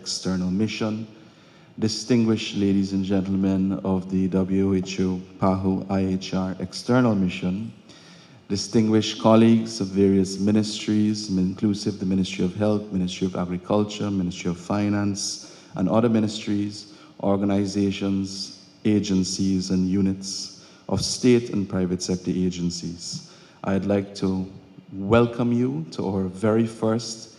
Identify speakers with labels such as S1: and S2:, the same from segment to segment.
S1: External Mission, distinguished ladies and gentlemen of the WHO PAHO IHR External Mission, distinguished colleagues of various ministries, inclusive the Ministry of Health, Ministry of Agriculture, Ministry of Finance, and other ministries, organizations, agencies, and units of state and private sector agencies. I'd like to welcome you to our very first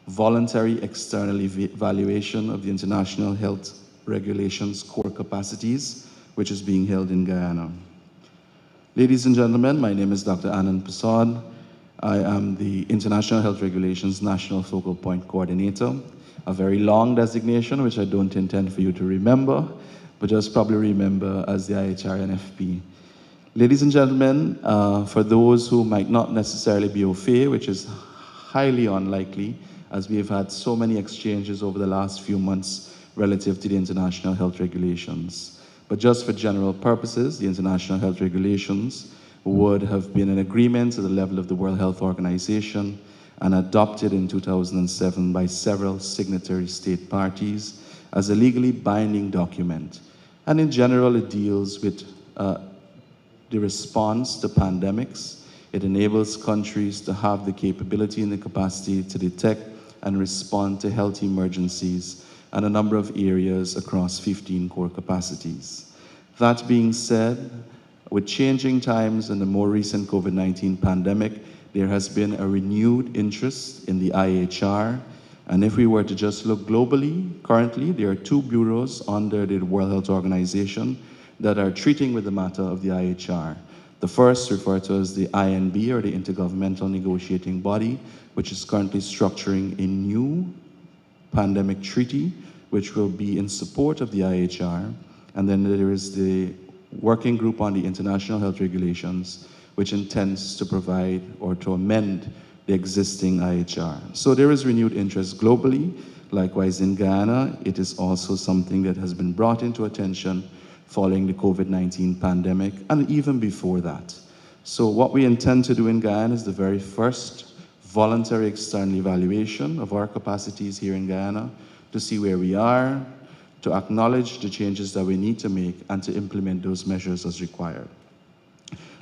S1: voluntary external evaluation of the International Health Regulations core capacities, which is being held in Guyana. Ladies and gentlemen, my name is Dr. Anand Prasad. I am the International Health Regulations National Focal Point Coordinator, a very long designation which I don't intend for you to remember, but just probably remember as the IHRNFP. Ladies and gentlemen, for those who might not necessarily be au fait, which is highly unlikely, as we have had so many exchanges over the last few months relative to the International Health Regulations. But just for general purposes, the International Health Regulations would have been an agreement at the level of the World Health Organization and adopted in 2007 by several signatory state parties as a legally binding document. And in general, it deals with the response to pandemics. It enables countries to have the capability and the capacity to detect and respond to health emergencies and a number of areas across 15 core capacities. That being said, with changing times and the more recent COVID-19 pandemic, there has been a renewed interest in the IHR. And if we were to just look globally, currently there are 2 bureaus under the World Health Organization that are treating with the matter of the IHR. The first, referred to as the INB, or the Intergovernmental Negotiating Body, which is currently structuring a new pandemic treaty, which will be in support of the IHR. And then there is the Working Group on the International Health Regulations, which intends to provide or to amend the existing IHR. So there is renewed interest globally. Likewise in Guyana, it is also something that has been brought into attention following the COVID-19 pandemic and even before that. So what we intend to do in Guyana is the very first voluntary external evaluation of our capacities here in Guyana to see where we are, to acknowledge the changes that we need to make, and to implement those measures as required.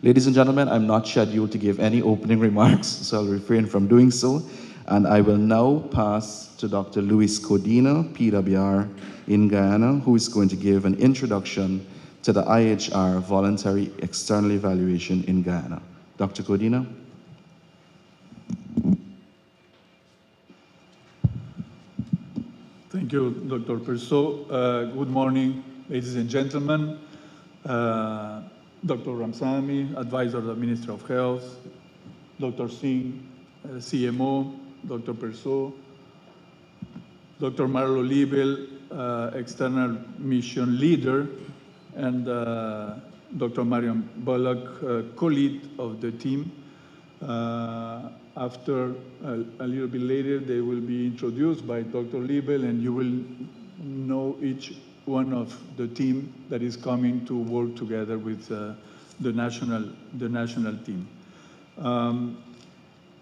S1: Ladies and gentlemen, I'm not scheduled to give any opening remarks, so I'll refrain from doing so. And I will now pass to Dr. Luis Codina, PWR in Guyana, who is going to give an introduction to the IHR Voluntary External Evaluation in Guyana. Dr. Codina.
S2: Thank you, Dr. Persaud. Good morning, ladies and gentlemen. Dr. Ramsamy, Advisor of the Minister of Health, Dr. Singh, CMO, Dr. Persaud, Dr. Marlo Liebel, External Mission Leader, and Dr. Mariam Bullock, co-lead of the team. After a little bit later, they will be introduced by Dr. Liebel, and you will know each one of the team that is coming to work together with the national team.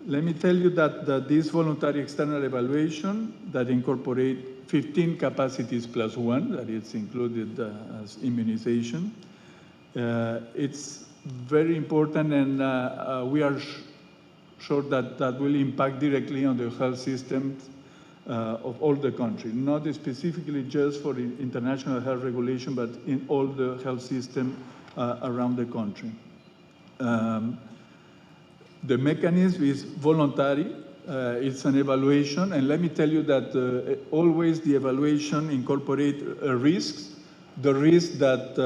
S2: Let me tell you that this voluntary external evaluation that incorporate 15 capacities plus 1, that is included as immunization, it's very important, and we are sure that will impact directly on the health systems of all the country, not specifically just for the international health regulation, but in all the health system around the country. The mechanism is voluntary. It's an evaluation, and let me tell you that always the evaluation incorporates risks, the risk that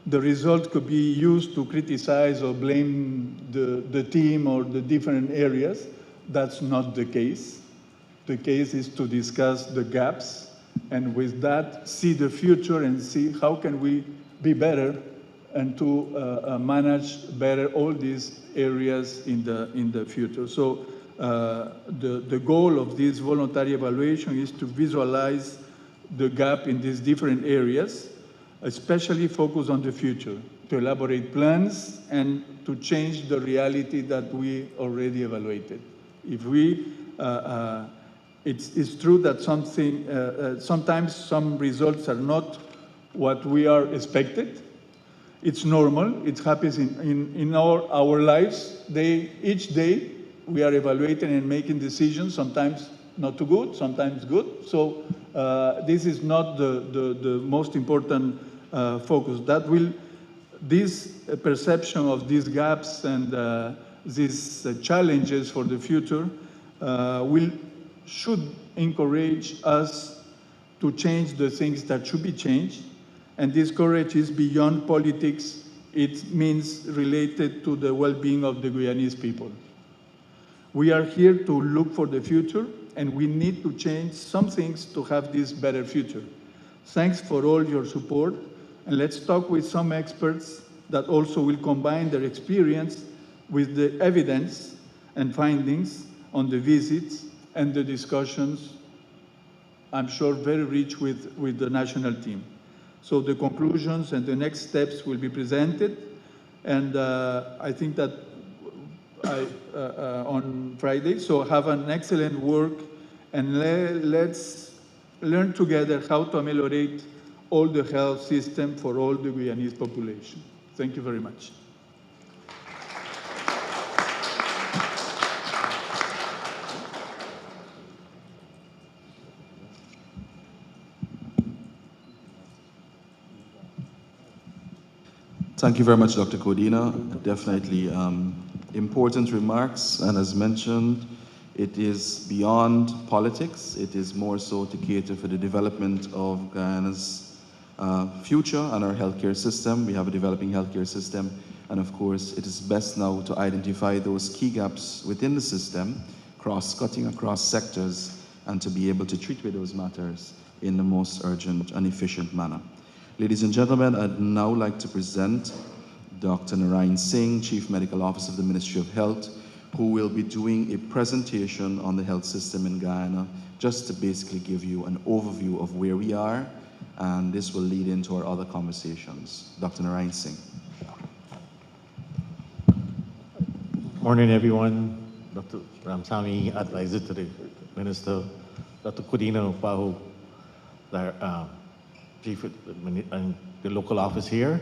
S2: the result could be used to criticize or blame the team or the different areas. That's not the case. The case is to discuss the gaps, and with that, see the future and see how can we be better and to manage better all these areas in the future. So the goal of this voluntary evaluation is to visualize the gap in these different areas, especially focus on the future, to elaborate plans and to change the reality that we already evaluated. If we it's true that sometimes some results are not what we are expected. It's normal. It happens in our lives. Each day we are evaluating and making decisions, sometimes not too good, sometimes good. So this is not the most important focus. This perception of these gaps and these challenges for the future should encourage us to change the things that should be changed. And this courage is beyond politics. It means related to the well-being of the Guyanese people. We are here to look for the future, and we need to change some things to have this better future. Thanks for all your support, and let's talk with some experts that also will combine their experience with the evidence and findings on the visits and the discussions, I'm sure very rich with the national team. So the conclusions and the next steps will be presented, and I think that on Friday. So have an excellent work, and let's learn together how to ameliorate all the health system for all the Guyanese population. Thank you very much.
S1: Thank you very much, Dr. Codina. Definitely important remarks, and as mentioned, it is beyond politics. It is more so to cater for the development of Guyana's future and our healthcare system. We have a developing healthcare system, and of course, it is best now to identify those key gaps within the system, cross-cutting across sectors, and to be able to treat with those matters in the most urgent and efficient manner. Ladies and gentlemen, I'd now like to present Dr. Narayan Singh, Chief Medical Officer of the Ministry of Health, who will be doing a presentation on the health system in Guyana, just to basically give you an overview of where we are, and this will lead into our other conversations. Dr. Narayan Singh.
S3: Morning, everyone. Dr. Ramsamy, advisor to the Minister, Dr. Codina Pahu, Chief and the local office here,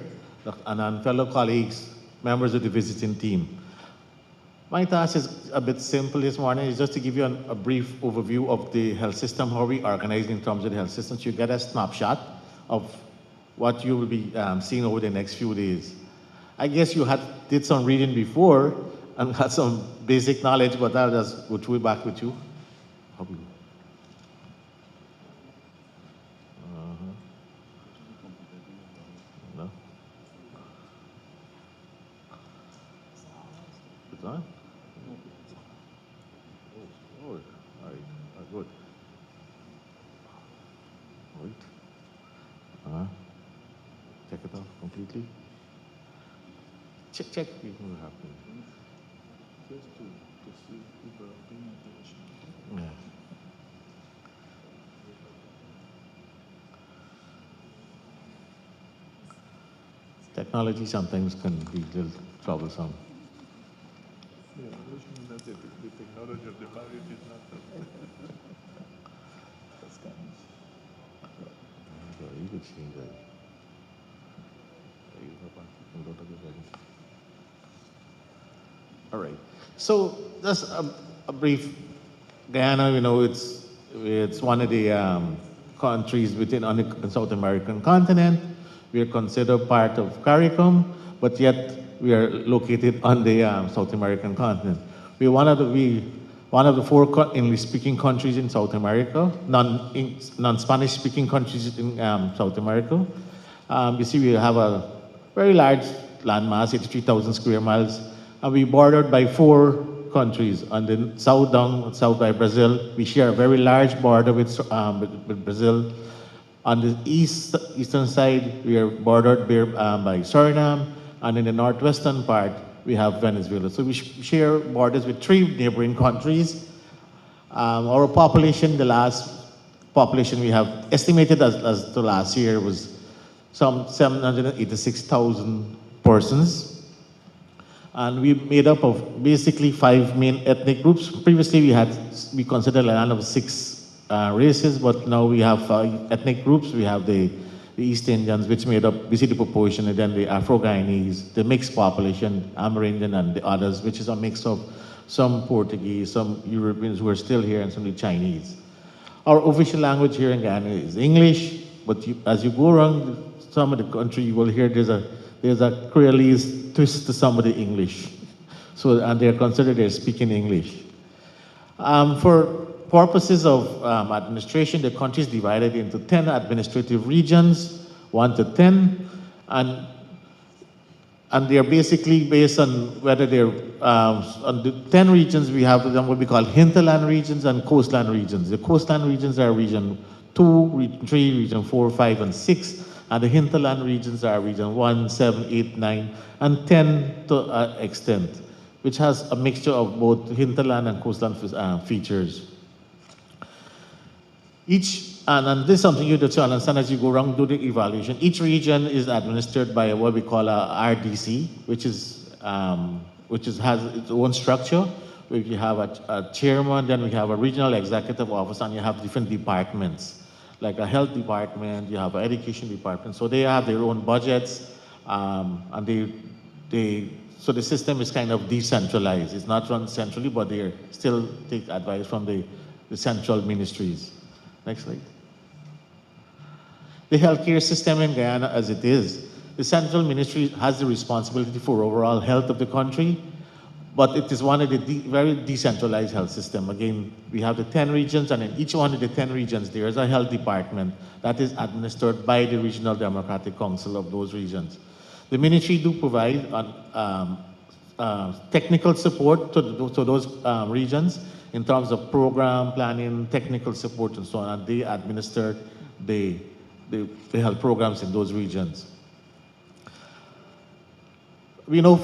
S3: and fellow colleagues, members of the visiting team. My task is a bit simple this morning. It's just to give you a brief overview of the health system, how we organize in terms of the health system, so you get a snapshot of what you will be seeing over the next few days. I guess you did some reading before and had some basic knowledge, but I'll just go through it back with you. On? Oh, all right, good. Wait. Check it out completely. Check what will happen.
S2: Just to see people are paying attention.
S3: Yeah. Technology sometimes can be a little troublesome.
S2: Yeah, that the technology of the marriage is not that's kind
S3: You could change that. All right. So just a brief. Guyana, you know, it's one of the countries within on the South American continent. We are considered part of CARICOM, but yet we are located on the South American continent. We're one of the 4 English-speaking countries in South America, non-Spanish-speaking countries in South America. You see, we have a very large landmass, 83,000 square miles, and we're bordered by 4 countries. On the south by Brazil, we share a very large border with Brazil. On the eastern side, we are bordered by Suriname, and in the northwestern part, we have Venezuela. So we share borders with 3 neighboring countries. Our population, the last population we have estimated as to last year was some 786,000 persons. And we made up of basically 5 main ethnic groups. Previously, we considered a land of 6 races, but now we have 5 ethnic groups. We have the East Indians, which made up basically the proportion, and then the Afro-Guyanese, the mixed population, Amerindian, and the others, which is a mix of some Portuguese, some Europeans who are still here, and some of the Chinese. Our official language here in Guyana is English, but as you go around some of the country, you will hear there's a Creolese twist to some of the English. So, and they're considered they're speaking English. For purposes of administration, the country is divided into 10 administrative regions, 1 to 10, and they're basically based on whether they're, on the 10 regions, we have what we call hinterland regions and coastland regions. The coastland regions are region 2, region 3, region 4, 5, and 6, and the hinterland regions are region 1, 7, 8, 9, and 10 to extent, which has a mixture of both hinterland and coastland features. And this is something you need to understand as you go around do the evaluation. Each region is administered by what we call a RDC, which has its own structure. Where you have a chairman, then we have a regional executive office, and you have different departments, like a health department, you have an education department. So they have their own budgets, and so the system is kind of decentralized. It's not run centrally, but they still take advice from the central ministries. Next slide. The healthcare system in Guyana as it is, the central ministry has the responsibility for overall health of the country, but it is one of the very decentralized health system. Again, we have the 10 regions, and in each one of the 10 regions, there is a health department that is administered by the Regional Democratic Council of those regions. The ministry do provide technical support to those regions in terms of program planning, technical support, and so on, and they administer the health programs in those regions. We know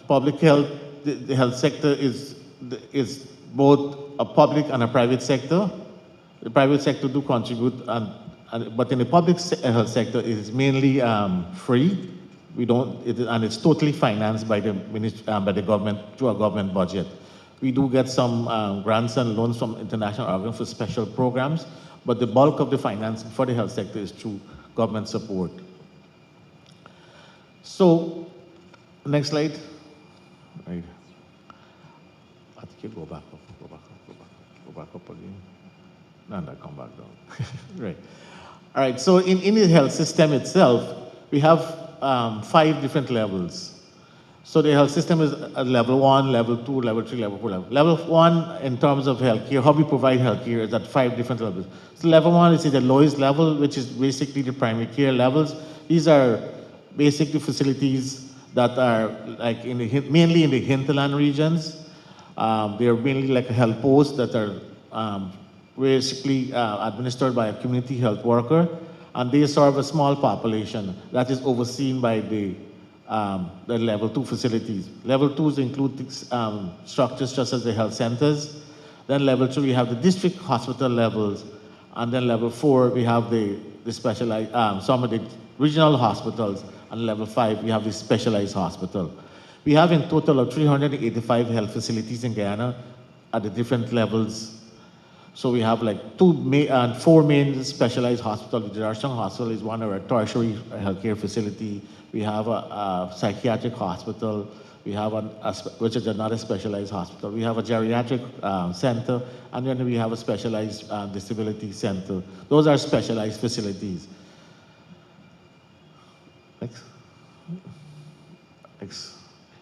S3: public health, the health sector is both a public and a private sector. The private sector do contribute, but in the public health sector, it is mainly free. And it's totally financed by the government through a government budget. We do get some grants and loans from international organs for special programs, but the bulk of the financing for the health sector is through government support. So, next slide. Right. I think you go back up, go back up again. No, come back down. Right. All right, so in the health system itself, we have 5 different levels. So the health system is at level 1, level 2, level 3, level 4, level. Level 1 in terms of healthcare, how we provide healthcare is at 5 different levels. So level 1 is the lowest level, which is basically the primary care levels. These are basically facilities that are like mainly in the hinterland regions. They are mainly like a health posts that are basically administered by a community health worker, and they serve a small population that is overseen by the level 2 facilities. Level 2s include structures such as the health centers. Then level 3, we have the district hospital levels. And then level 4, we have the specialized, some of the regional hospitals. And level 5, we have the specialized hospital. We have in total of 385 health facilities in Guyana at the different levels. So we have like 4 main specialized hospitals. The Darshang Hospital is one of our tertiary healthcare facility. We have a psychiatric hospital. We have which is another specialized hospital. We have a geriatric center, and then we have a specialized disability center. Those are specialized facilities. Next.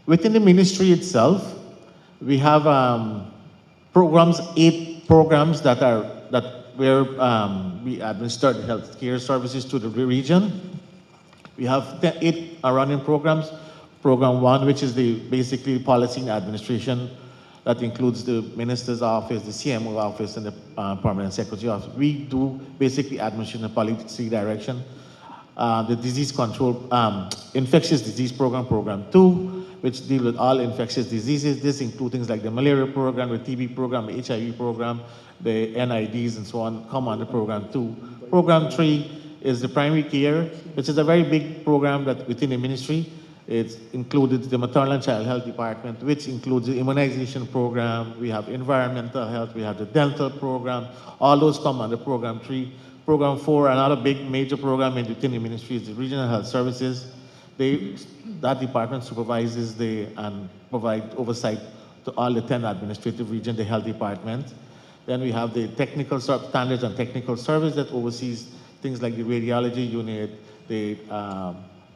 S3: Within the ministry itself, we have programs, 8 programs where we administer healthcare services to the region. We have 8 running programs. Program 1, which is basically policy and administration, that includes the minister's office, the CMO office, and the permanent secretary office. We do basically administration and policy direction. The disease control, infectious disease program, program 2, which deal with all infectious diseases. This includes things like the malaria program, the TB program, the HIV program, the NIDs, and so on, come under program 2. Program 3 is the primary care, which is a very big program that within the ministry. It's included the maternal and child health department, which includes the immunization program. We have environmental health. We have the dental program. All those come under program 3. Program 4, another big major program within the ministry is the regional health services. That department supervises and provide oversight to all the 10 administrative regions, the health department. Then we have the technical standards and technical service that oversees things like the radiology unit, the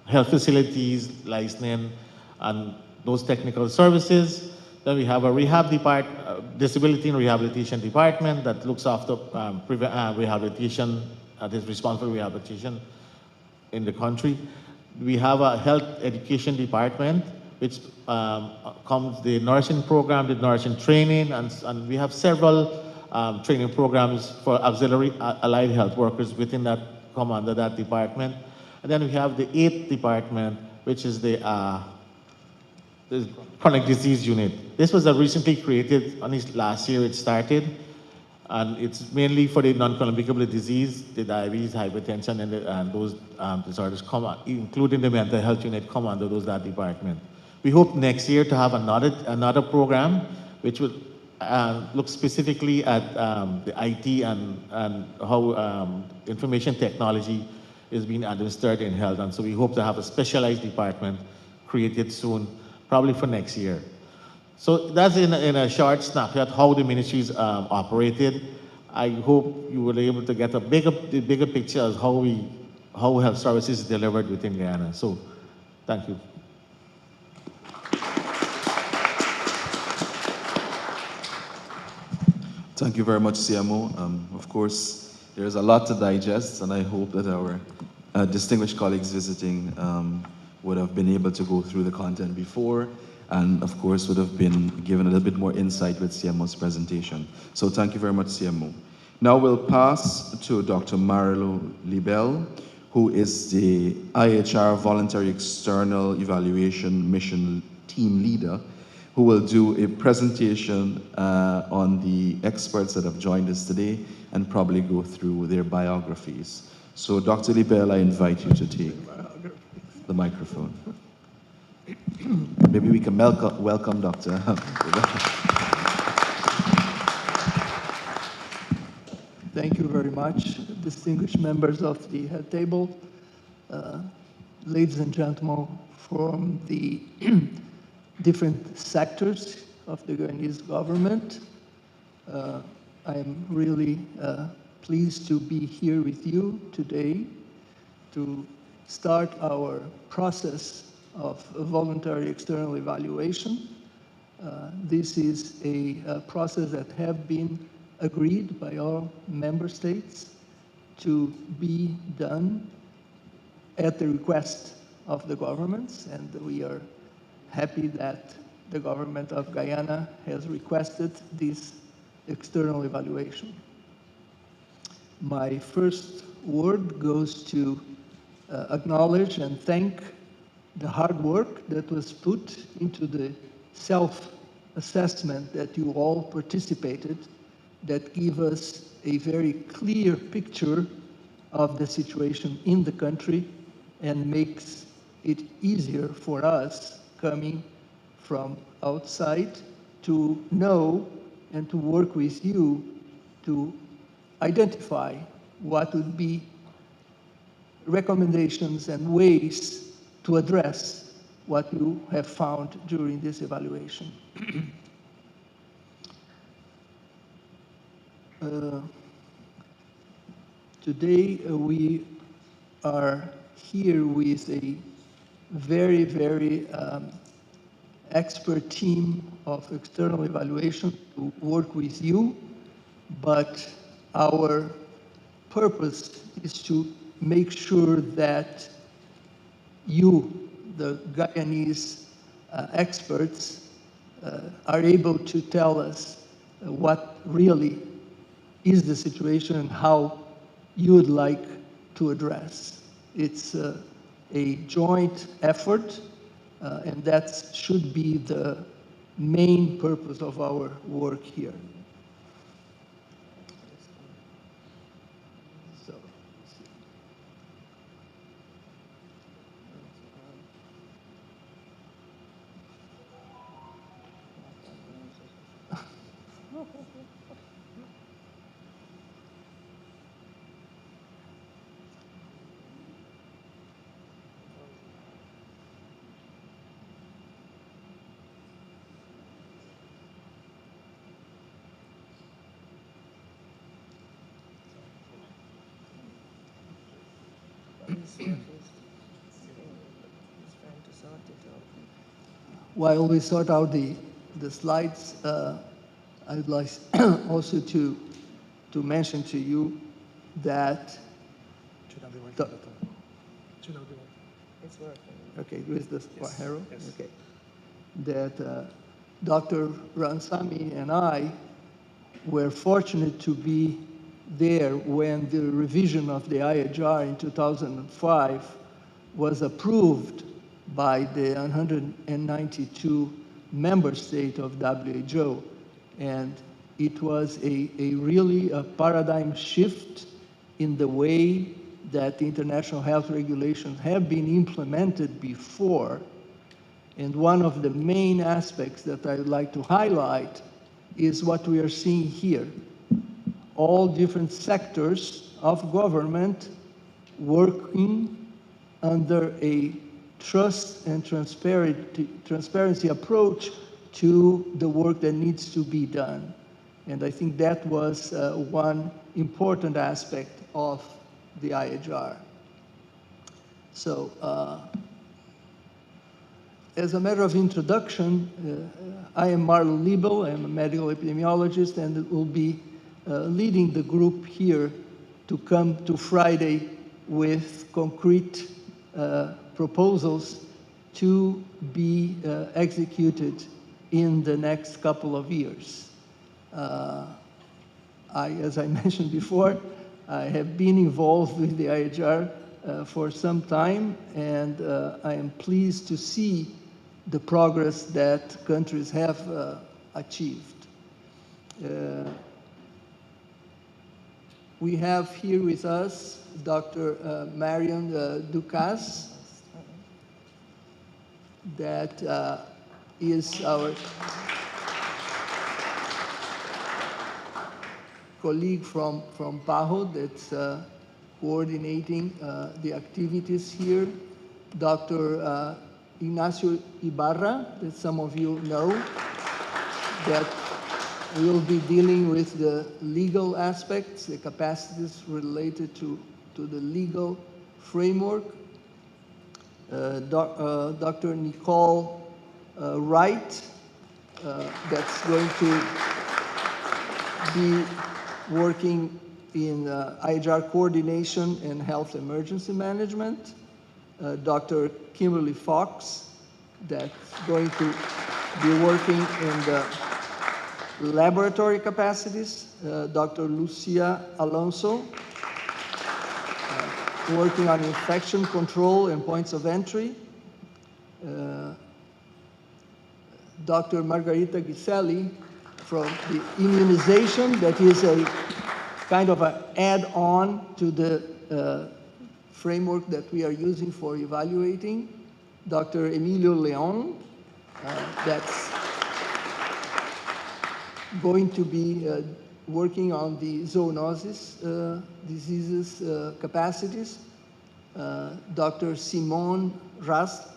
S3: health facilities, licensing, and those technical services. Then we have a disability and rehabilitation department that looks after rehabilitation, that is responsible for rehabilitation in the country. We have a health education department, which comes the nursing program, the nursing training, and we have several training programs for auxiliary allied health workers within that, come under that department. And then we have the 8th department, which is the chronic disease unit. This was recently created, only last year it started, and it's mainly for the non-communicable disease, the diabetes, hypertension, and those disorders, including the mental health unit, come under that department. We hope next year to have another program which will look specifically at the IT and how information technology is being administered in health. And so we hope to have a specialized department created soon, probably for next year. So that's in a short snapshot how the ministry is operated. I hope you were able to get the bigger picture of how health services is delivered within Guyana. So thank you.
S1: Thank you very much, CMO. Of course, there's a lot to digest, and I hope that our distinguished colleagues visiting would have been able to go through the content before, and of course would have been given a little bit more insight with CMO's presentation. So thank you very much, CMO. Now we'll pass to Dr. Marilu Libel, who is the IHR Voluntary External Evaluation Mission Team Leader, who will do a presentation on the experts that have joined us today and probably go through their biographies. So Dr. Libel, I invite you to take the microphone. Maybe we can welcome Dr.
S4: Thank you very much, distinguished members of the head table, ladies and gentlemen from the different sectors of the Guyanese government. I am really pleased to be here with you today to start our process of voluntary external evaluation. This is a process that has been agreed by all member states to be done at the request of the governments, and we are happy that the government of Guyana has requested this external evaluation. My first word goes to acknowledge and thank the hard work that was put into the self-assessment that you all participated, that give us a very clear picture of the situation in the country and makes it easier for us coming from outside to know and to work with you to identify what would be recommendations and ways to address what you have found during this evaluation. Today we are here with a very, very expert team of external evaluation to work with you, but our purpose is to make sure that you, the Guyanese experts, are able to tell us what really is the situation and how you would like to address. It's a joint effort, and that should be the main purpose of our work here. While we sort out the slides, I'd like also to mention to you that
S5: It's working.
S4: okay, with the arrow? Okay. That Dr. Ransami and I were fortunate to be there when the revision of the IHR in 2005 was approved by the 192 member state of WHO. And it was a really a paradigm shift in the way that the international health regulations have been implemented before. And one of the main aspects that I would like to highlight is what we are seeing here. All different sectors of government working under a trust and transparency approach to the work that needs to be done. And I think that was one important aspect of the IHR. So, as a matter of introduction, I am Marlon Liebel. I am a medical epidemiologist and will be leading the group here to come to Friday with concrete proposals to be executed in the next couple of years. As I mentioned before, I have been involved with the IHR for some time, and I am pleased to see the progress that countries have achieved. We have here with us Dr. Marion Ducasse, that is our colleague from PAHO that's coordinating the activities here. Dr. Ignacio Ibarra, that some of you know, that will be dealing with the legal aspects, the capacities related to the legal framework. Dr. Nicole Wright, that's going to be working in IHR coordination and health emergency management. Dr. Kimberly Fox, that's going to be working in the laboratory capacities. Dr. Lucia Alonso, working on infection control and points of entry. Dr. Margarita Giselli from the immunization, that is a kind of an add-on to the framework that we are using for evaluating. Dr. Emilio Leon, that's going to be working on the zoonosis diseases capacities. Dr. Simone Rast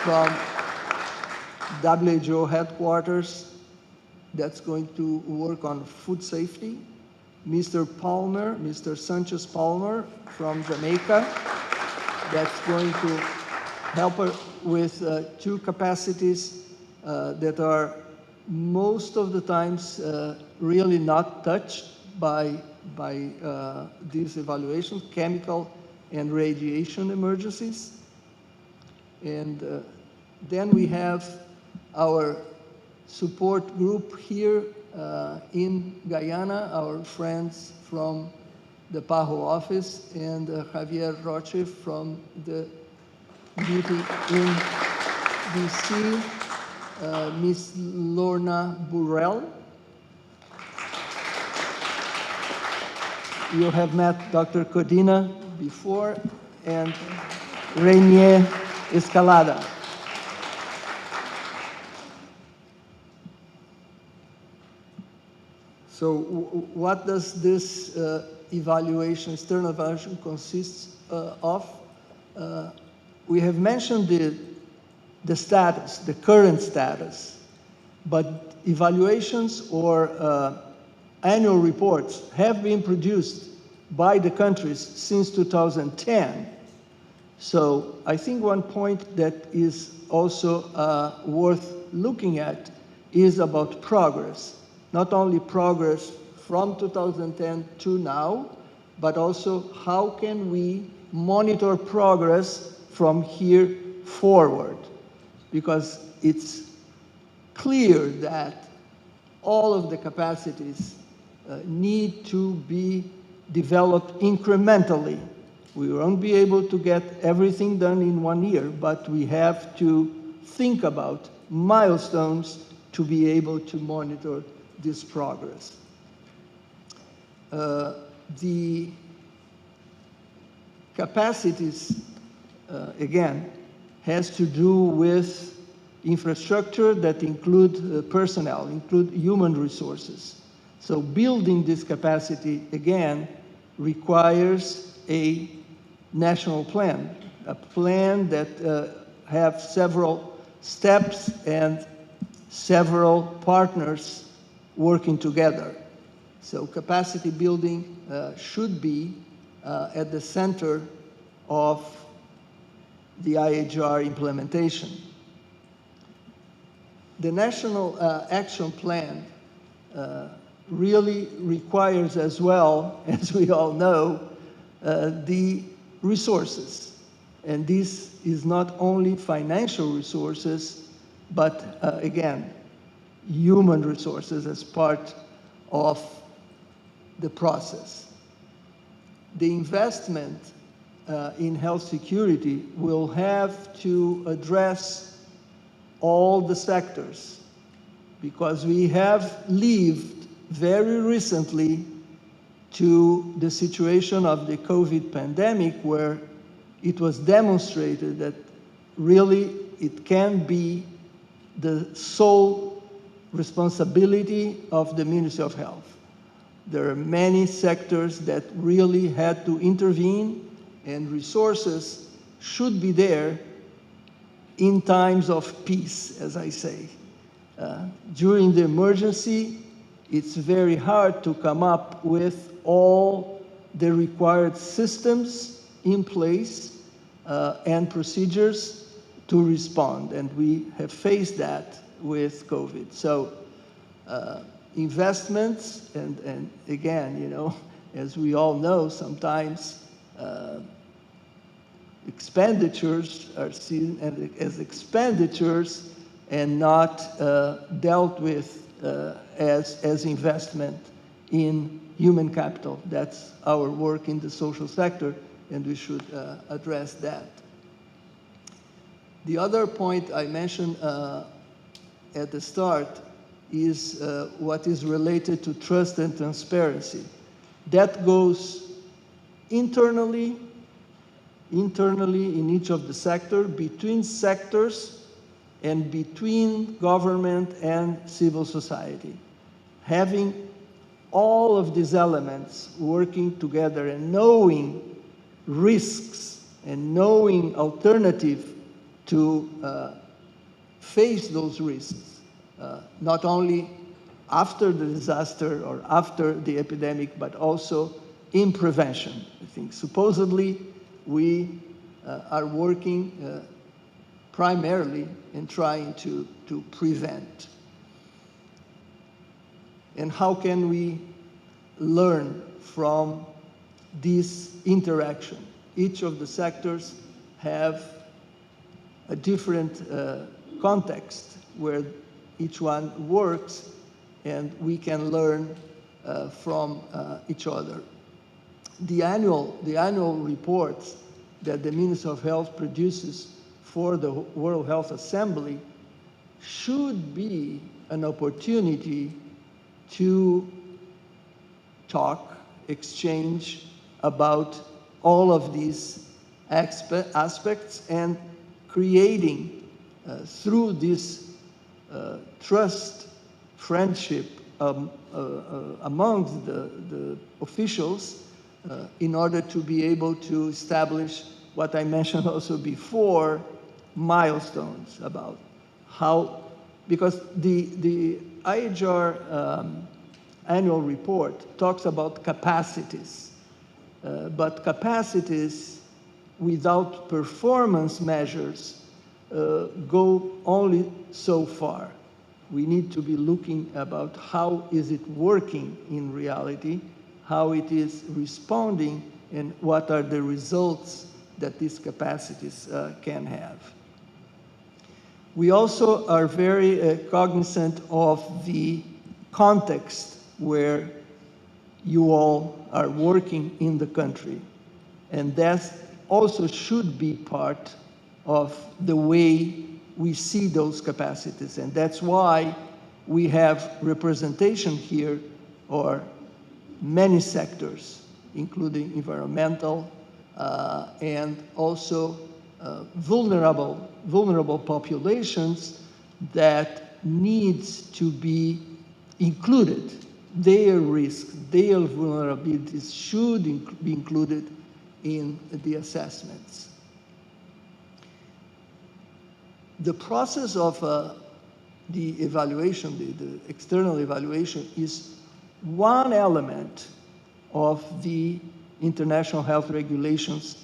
S4: from WHO headquarters, that's going to work on food safety. Mr. Palmer, Mr. Sanchez Palmer from Jamaica, that's going to help her with two capacities that are most of the times really not touched by these evaluations, chemical and radiation emergencies. And then we have our support group here in Guyana, our friends from the PAHO office, and Javier Roche from the duty in DC, Miss Lorna Burrell. You have met Dr. Codina before, and Rainier Escalada. So what does this evaluation, external evaluation, consist of? We have mentioned the status, the current status, but evaluations or annual reports have been produced by the countries since 2010. So I think one point that is also worth looking at is about progress. Not only progress from 2010 to now, but also how can we monitor progress from here forward? Because it's clear that all of the capacities need to be developed incrementally. We won't be able to get everything done in 1 year, but we have to think about milestones to be able to monitor this progress. The capacities, again, has to do with infrastructure that include personnel, include human resources. So building this capacity, again, requires a national plan, a plan that have several steps and several partners working together. So capacity building should be at the center of the IHR implementation. The National Action Plan really requires as well, as we all know, the resources. And this is not only financial resources, but again, human resources as part of the process. The investment in health security will have to address all the sectors, because we have lived very recently to the situation of the COVID pandemic, where it was demonstrated that really it can be the sole responsibility of the Ministry of Health. There are many sectors that really had to intervene, and resources should be there in times of peace, as I say. During the emergency, it's very hard to come up with all the required systems in place and procedures to respond, and we have faced that with COVID. So investments, and again, you know, as we all know, sometimes expenditures are seen as expenditures and not dealt with as investment in human capital. That's our work in the social sector, and we should address that. The other point I mentioned at the start is what is related to trust and transparency. That goes internally in each of the sector, between sectors, and between government and civil society. Having all of these elements working together and knowing risks and knowing alternative to face those risks, not only after the disaster or after the epidemic, but also in prevention. I think supposedly we are working primarily in trying to prevent. And how can we learn from this interaction? Each of the sectors have a different context where each one works, and we can learn from each other. The annual reports that the Ministry of Health produces for the World Health Assembly should be an opportunity to talk, exchange about all of these aspects, and creating through this trust, friendship amongst the officials in order to be able to establish what I mentioned also before, milestones about how, because the IHR annual report talks about capacities, But capacities without performance measures go only so far. We need to be looking about how is it working in reality, how it is responding, and what are the results that these capacities can have. We also are very cognizant of the context where you all are working in the country. And that also should be part of the way we see those capacities. And that's why we have representation here, or many sectors, including environmental and also vulnerable populations that needs to be included. Their risks, their vulnerabilities should be included in the assessments. The process of the evaluation, the external evaluation, is one element of the international health regulations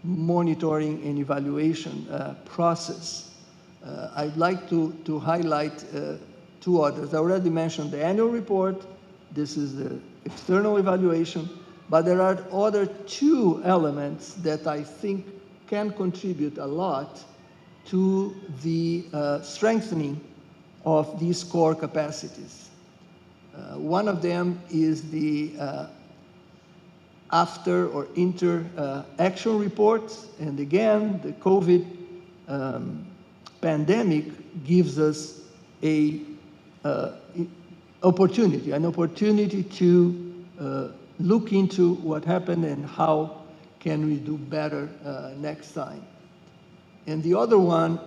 S4: monitoring and evaluation process. I'd like to highlight two others. I already mentioned the annual report. This is the external evaluation, but there are other two elements that I think can contribute a lot to the strengthening of these core capacities. One of them is the after or inter action reports. And again, the COVID pandemic gives us an opportunity to look into what happened and how can we do better next time. And the other one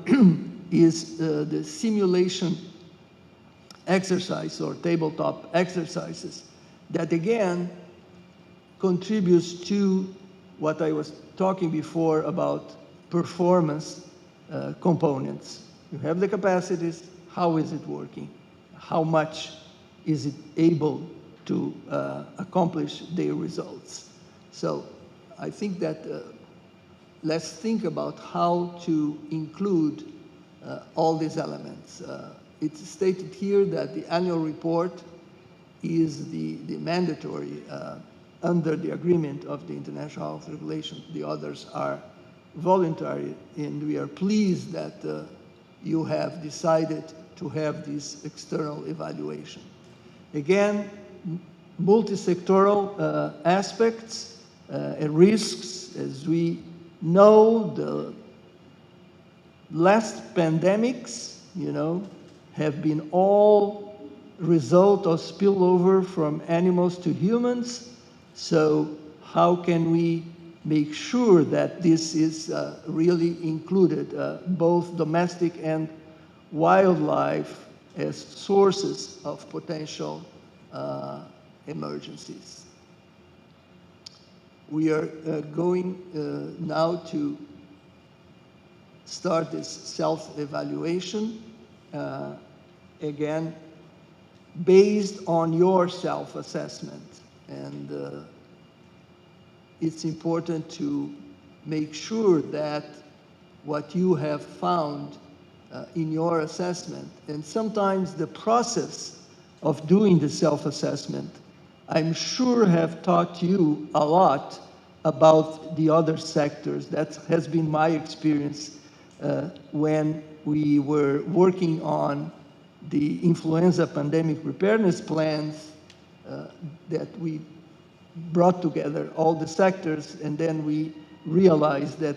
S4: is the simulation exercise or tabletop exercises that again contributes to what I was talking before about performance components. You have the capacities, how is it working? How much is it able to accomplish their results? So I think that let's think about how to include all these elements. It's stated here that the annual report is the mandatory under the agreement of the International Health Regulation. The others are voluntary, and we are pleased that you have decided to have this external evaluation. Again, multi-sectoral aspects and risks. As we know, the last pandemics, have been all result of spillover from animals to humans. So how can we make sure that this is really included, both domestic and wildlife, as sources of potential emergencies? We are going now to start this self-evaluation, again, based on your self-assessment. And it's important to make sure that what you have found in your assessment, and sometimes the process of doing the self-assessment, I'm sure have taught you a lot about the other sectors. That has been my experience when we were working on the influenza pandemic preparedness plans that we brought together all the sectors, and then we realized that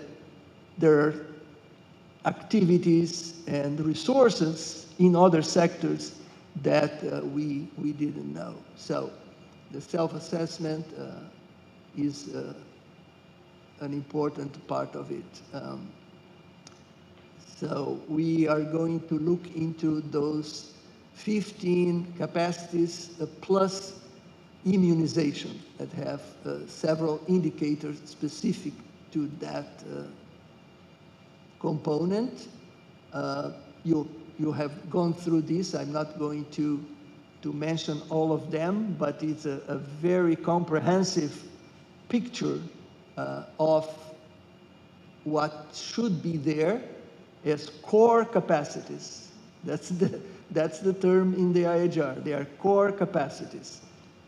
S4: there are activities and resources in other sectors that we didn't know. So the self-assessment is an important part of it. So we are going to look into those 15 capacities plus immunization that have several indicators specific to that component. You have gone through this. I'm not going to mention all of them, but it's a very comprehensive picture of what should be there as core capacities. That's the term in the IHR. They are core capacities.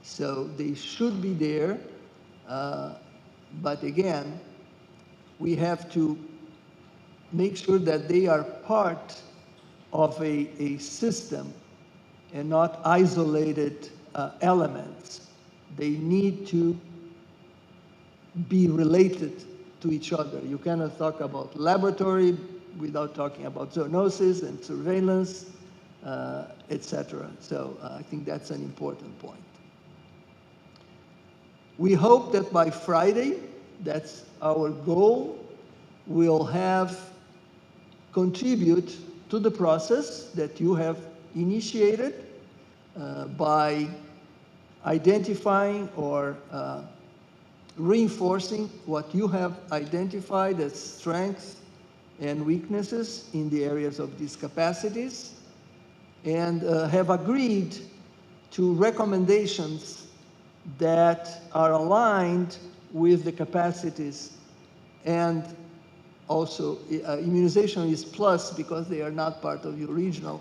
S4: So they should be there, but again, we have to make sure that they are part of a system and not isolated elements. They need to be related to each other. You cannot talk about laboratory without talking about zoonosis and surveillance, etc. So I think that's an important point. We hope that by Friday, that's our goal, we'll have contribute to the process that you have initiated by identifying or reinforcing what you have identified as strengths and weaknesses in the areas of these capacities, and have agreed to recommendations that are aligned with the capacities. And also immunization is plus because they are not part of your regional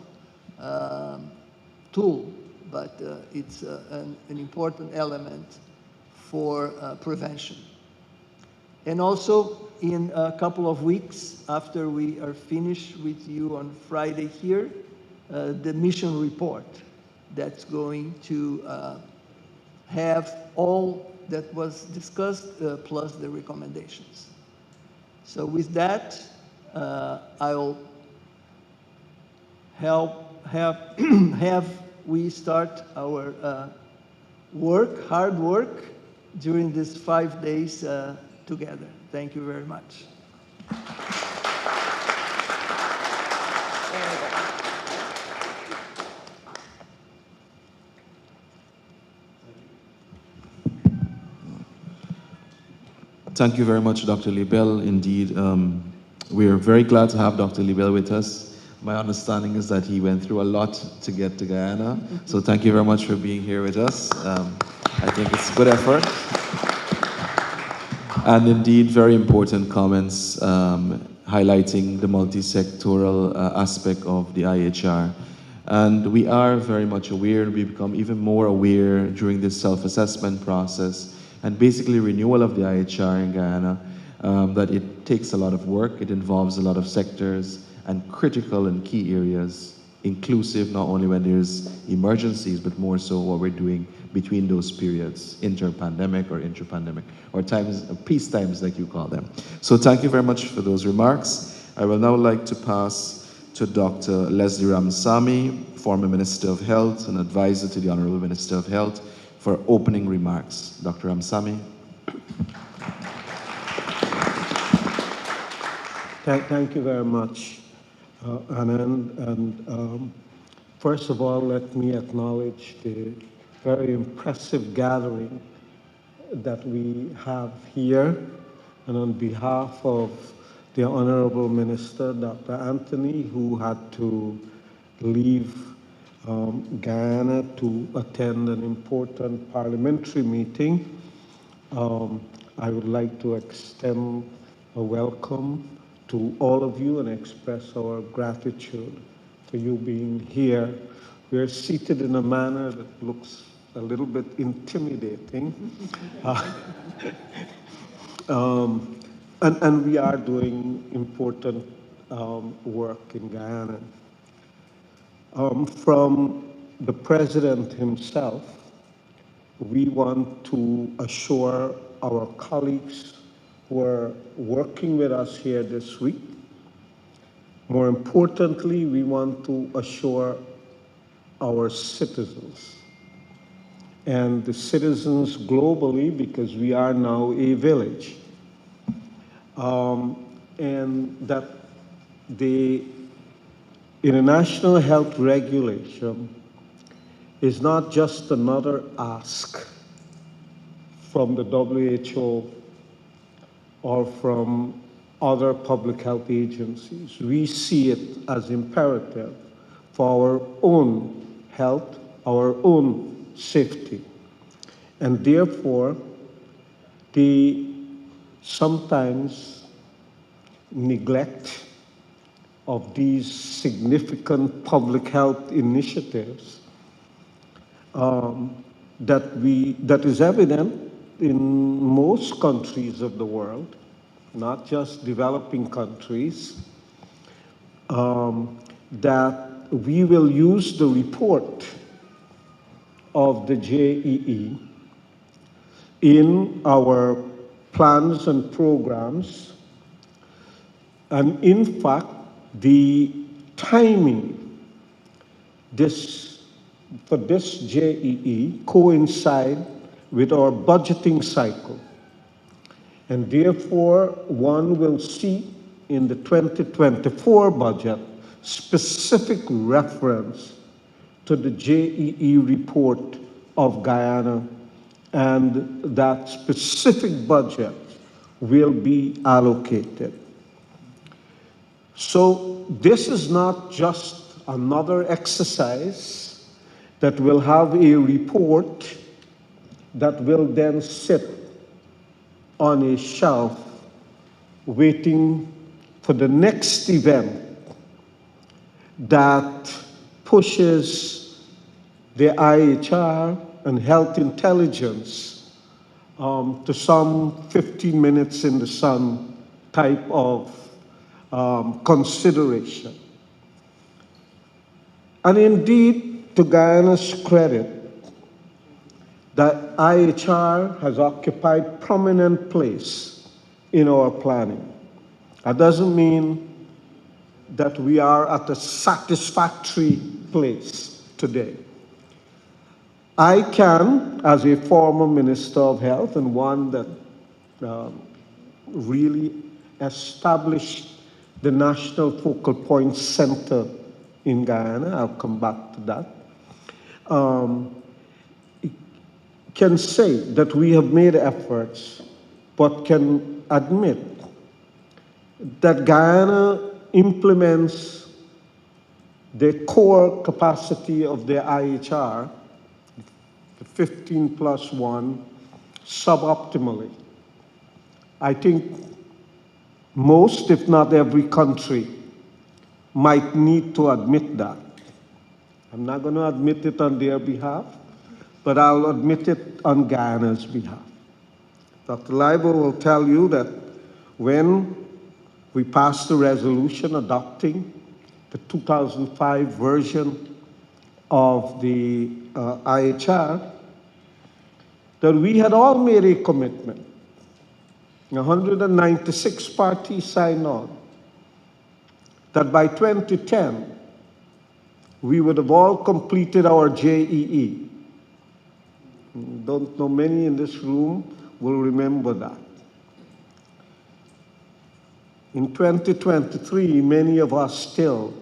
S4: tool, but it's an important element for prevention. And also in a couple of weeks after we are finished with you on Friday here, the mission report that's going to have all that was discussed plus the recommendations. So with that, I'll have we start our hard work during these 5 days together. Thank you very much.
S1: Thank you very much, Dr. Liebel. Indeed, we are very glad to have Dr. Liebel with us. My understanding is that he went through a lot to get to Guyana. So thank you very much for being here with us. I think it's a good effort. And indeed, very important comments highlighting the multi-sectoral aspect of the IHR. And we are very much aware, we become even more aware during this self-assessment process and basically renewal of the IHR in Guyana, that it takes a lot of work, it involves a lot of sectors and critical and key areas, inclusive not only when there's emergencies, but more so what we're doing between those periods, inter-pandemic or intra-pandemic, or times, peace times like you call them. So thank you very much for those remarks. I will now like to pass to Dr. Leslie Ramsamy, former Minister of Health and advisor to the Honorable Minister of Health, for opening remarks. Dr. Ramsamy.
S6: Thank you very much, Anand. And first of all, let me acknowledge the very impressive gathering that we have here. And on behalf of the Honorable Minister, Dr. Anthony, who had to leave Guyana to attend an important parliamentary meeting, I would like to extend a welcome to all of you and express our gratitude for you being here. We are seated in a manner that looks a little bit intimidating. And we are doing important work in Guyana. From the President himself, we want to assure our colleagues who are working with us here this week. More importantly, we want to assure our citizens and the citizens globally, because we are now a village, and that the international health regulation is not just another ask from the WHO or from other public health agencies. We see it as imperative for our own health, our own safety. And therefore, the sometimes neglect of these significant public health initiatives that is evident in most countries of the world, not just developing countries, that we will use the report of the JEE in our plans and programs. And in fact, the timing for this JEE coincide with our budgeting cycle. And therefore, one will see in the 2024 budget specific reference to the JEE report of Guyana, and that specific budget will be allocated. So this is not just another exercise that will have a report that will then sit on a shelf waiting for the next event that pushes the IHR and health intelligence to some 15 minutes in the sun type of consideration. And indeed, to Guyana's credit, that IHR has occupied prominent place in our planning. That doesn't mean that we are at a satisfactory place today. I can, as a former Minister of Health and one that really established the National Focal Point Center in Guyana, I'll come back to that, can say that we have made efforts, but can admit that Guyana implements the core capacity of the IHR, the 15+1, suboptimally. I think most, if not every country, might need to admit that. I'm not going to admit it on their behalf, but I'll admit it on Guyana's behalf. Dr. Leiber will tell you that when we passed the resolution adopting the 2005 version of the IHR, that we had all made a commitment. 196 parties signed on, that by 2010, we would have all completed our JEE. Don't know many in this room will remember that. In 2023, many of us still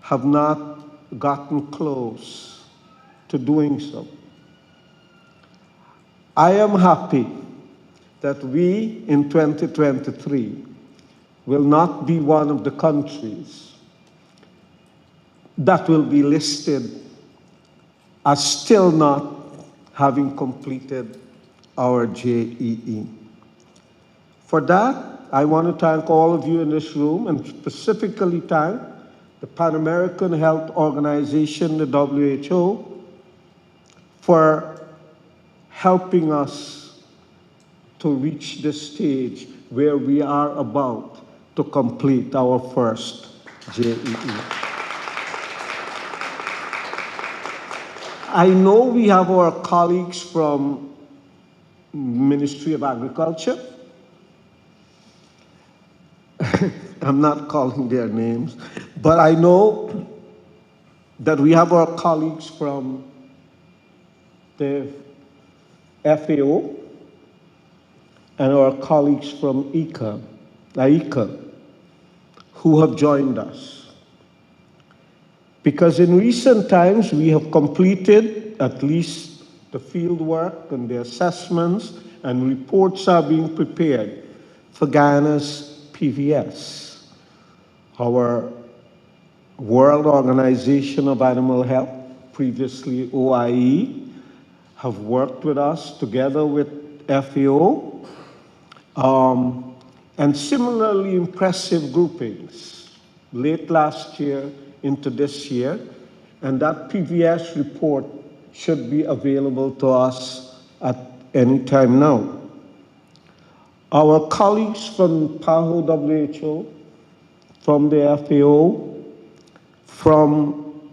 S6: have not gotten close to doing so. I am happy that we, in 2023, will not be one of the countries that will be listed as still not having completed our JEE. For that, I want to thank all of you in this room, and specifically thank the Pan American Health Organization, the WHO, for helping us to reach this stage where we are about to complete our first JEE. I know we have our colleagues from Ministry of Agriculture. I'm not calling their names, but I know that we have our colleagues from the FAO and our colleagues from ICA, who have joined us. Because in recent times, we have completed at least the field work and the assessments, and reports are being prepared for Guyana's PVS, our World Organization of Animal Health, previously OIE, have worked with us together with FAO, and similarly impressive groupings late last year into this year, and that PVS report should be available to us at any time now. Our colleagues from PAHO WHO, from the FAO, from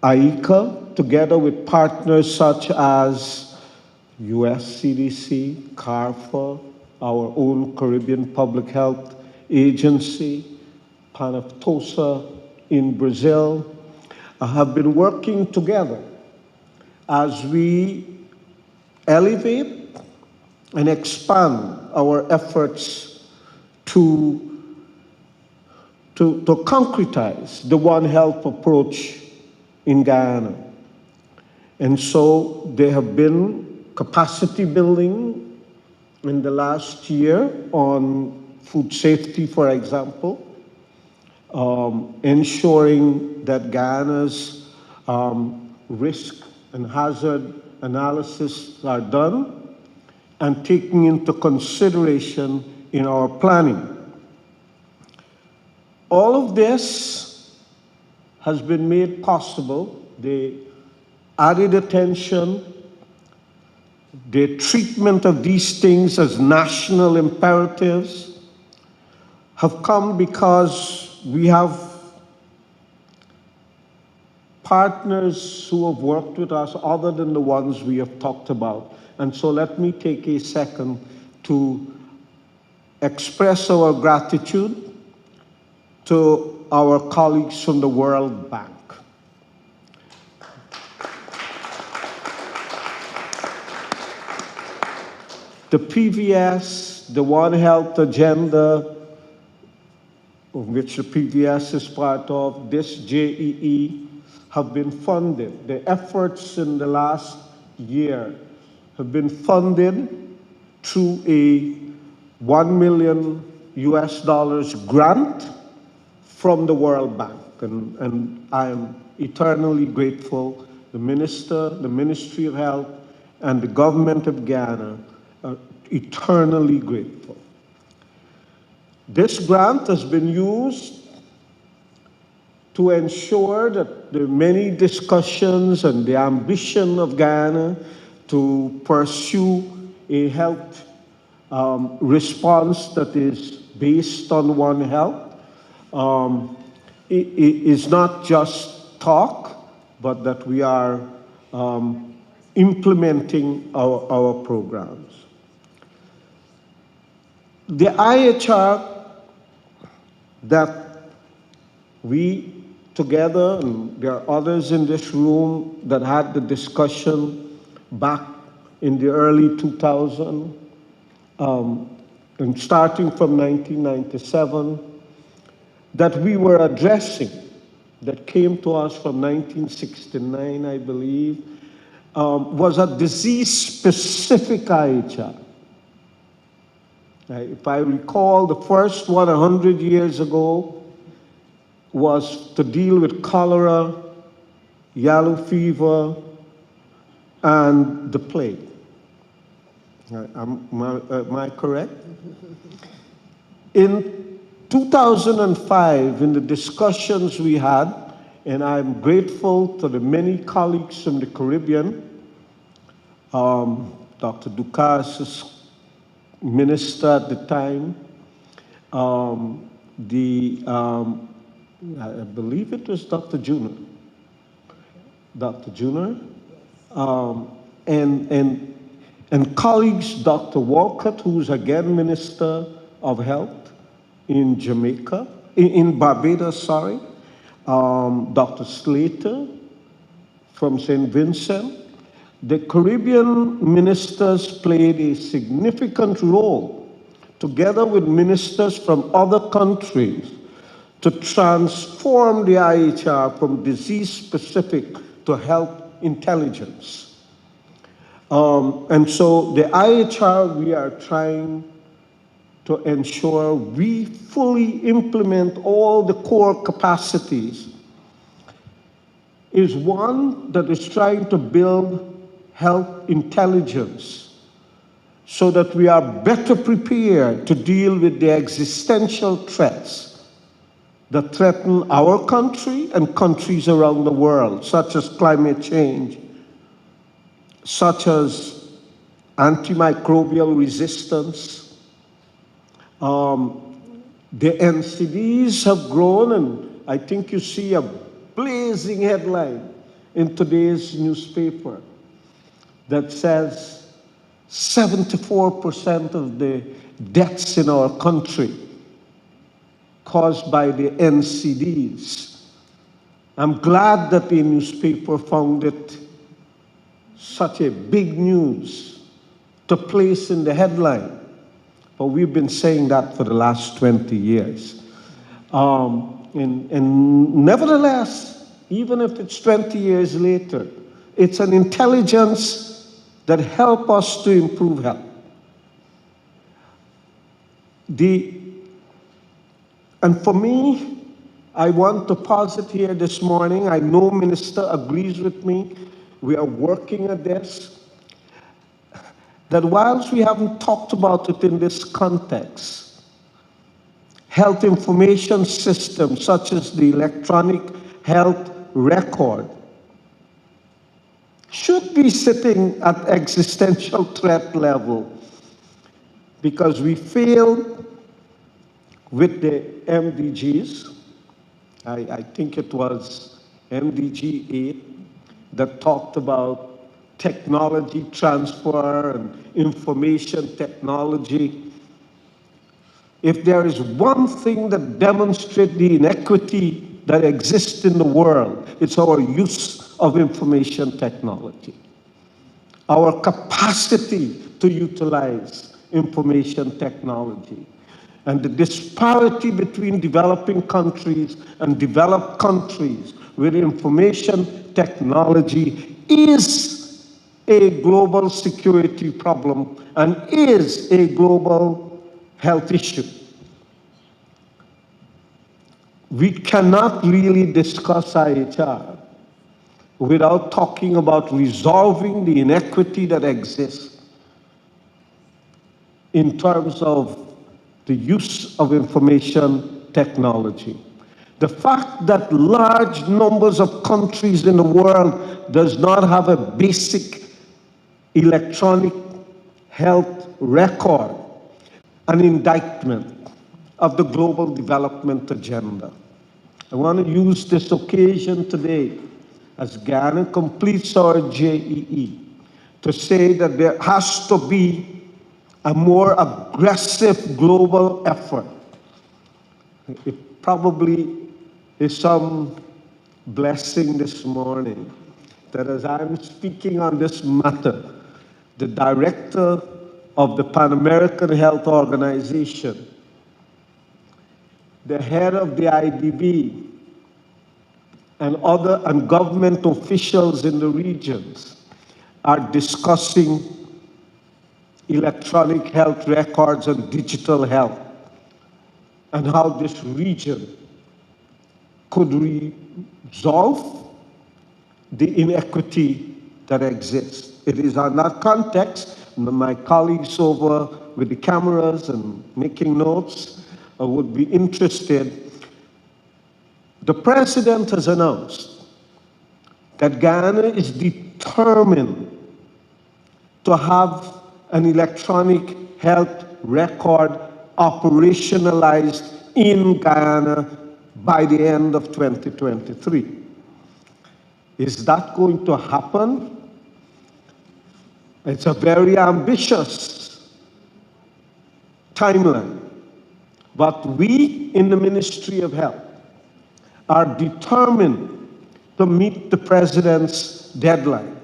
S6: AICA, together with partners such as US CDC, CARPHA, our own Caribbean Public Health Agency, PANAFTOSA in Brazil, have been working together as we elevate and expand our efforts to concretize the One Health approach in Guyana. And so there have been capacity building in the last year on food safety, for example, ensuring that Guyana's risk and hazard analysis are done and taken into consideration in our planning. All of this has been made possible. The added attention, the treatment of these things as national imperatives have come because we have partners who have worked with us other than the ones we have talked about. And so let me take a second to express our gratitude to our colleagues from the World Bank. The PVS, the One Health agenda, of which the PVS is part of, this JEE, have been funded. The efforts in the last year have been funded through a $1 million grant from the World Bank. And I am eternally grateful. The Minister, the Ministry of Health, and the government of Guyana are eternally grateful. This grant has been used to ensure that the many discussions and the ambition of Guyana to pursue a health response that is based on One Health it is not just talk, but that we are implementing our programs. The IHR that we together, and there are others in this room that had the discussion back in the early 2000s, and starting from 1997, that we were addressing, that came to us from 1969, I believe, was a disease-specific IHR. If I recall, the first one 100 years ago was to deal with cholera, yellow fever, and the plague. Am I correct? In 2005, in the discussions we had, and I'm grateful to the many colleagues from the Caribbean, Dr. Dukas, minister at the time, I believe it was Dr. Juner. Dr. Juner, and colleagues, Dr. Walcott, who's again Minister of Health in Jamaica, in Barbados, sorry, Dr. Slater from St. Vincent. The Caribbean ministers played a significant role, together with ministers from other countries, to transform the IHR from disease-specific to health intelligence. And so the IHR, we are trying to ensure we fully implement all the core capacities, is one that is trying to build health intelligence so that we are better prepared to deal with the existential threats that threaten our country and countries around the world, such as climate change, such as antimicrobial resistance. The NCDs have grown, and I think you see a blazing headline in today's newspaper that says 74% of the deaths in our country caused by the NCDs. I'm glad that the newspaper found it such a big news to place in the headline. But we've been saying that for the last 20 years. And nevertheless, even if it's 20 years later, it's an intelligence that helps us to improve health. And for me, I want to posit here this morning, I know Minister agrees with me, we are working at this, that whilst we haven't talked about it in this context, health information systems such as the electronic health record should be sitting at existential threat level, because we failed with the MDGs. I think it was MDG 8 that talked about technology transfer and information technology. If there is one thing that demonstrates the inequity that exists in the world, it's our use of information technology. Our capacity to utilize information technology. And the disparity between developing countries and developed countries with information technology is a global security problem and is a global health issue. We cannot really discuss IHR without talking about resolving the inequity that exists in terms of the use of information technology. The fact that large numbers of countries in the world does not have a basic electronic health record, an indictment of the global development agenda. I want to use this occasion today, as Ghana completes our JEE, to say that there has to be a more aggressive global effort. It probably is some blessing this morning that as I'm speaking on this matter, the director of the Pan American Health Organization, the head of the IDB, and government officials in the regions are discussing electronic health records and digital health, and how this region could resolve the inequity that exists. It is on that context, my colleagues over with the cameras and making notes would be interested. The president has announced that Ghana is determined to have an electronic health record operationalized in Guyana by the end of 2023. Is that going to happen? It's a very ambitious timeline. But we in the Ministry of Health are determined to meet the president's deadline,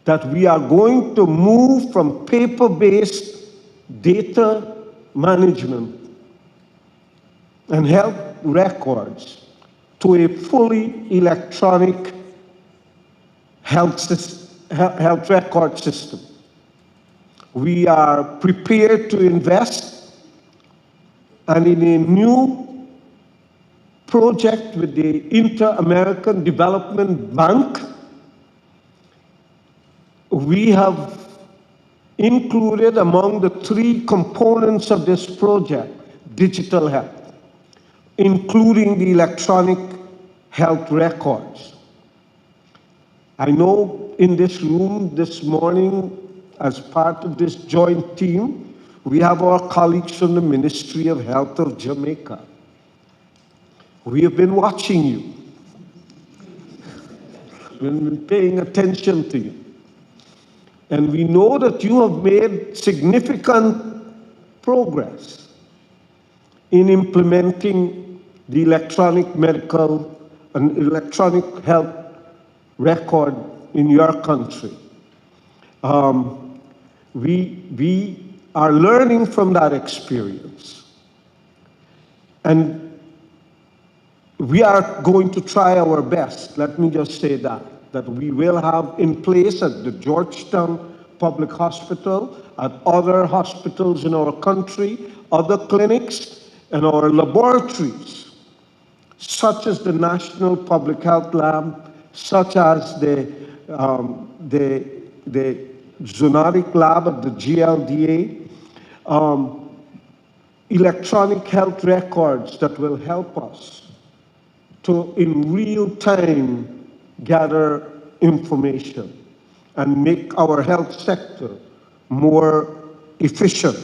S6: that we are going to move from paper-based data management and health records to a fully electronic health record system. We are prepared to invest, and in a new project with the Inter-American Development Bank, we have included among the 3 components of this project, digital health, including the electronic health records. I know in this room this morning, as part of this joint team, we have our colleagues from the Ministry of Health of Jamaica. We have been watching you. We've been paying attention to you. And we know that you have made significant progress in implementing the electronic medical and electronic health record in your country. We are learning from that experience. And we are going to try our best, let me just say that we will have in place at the Georgetown Public Hospital, at other hospitals in our country, other clinics, and our laboratories, such as the National Public Health Lab, such as the Zoonotic Lab at the GLDA, electronic health records that will help us to, in real time, gather information and make our health sector more efficient.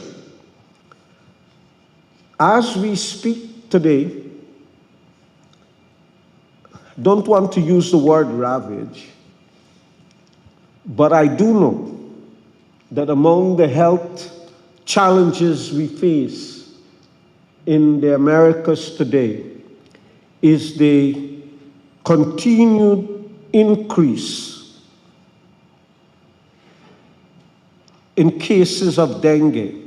S6: As we speak today, don't want to use the word ravage, but I do know that among the health challenges we face in the Americas today is the continued increase in cases of dengue.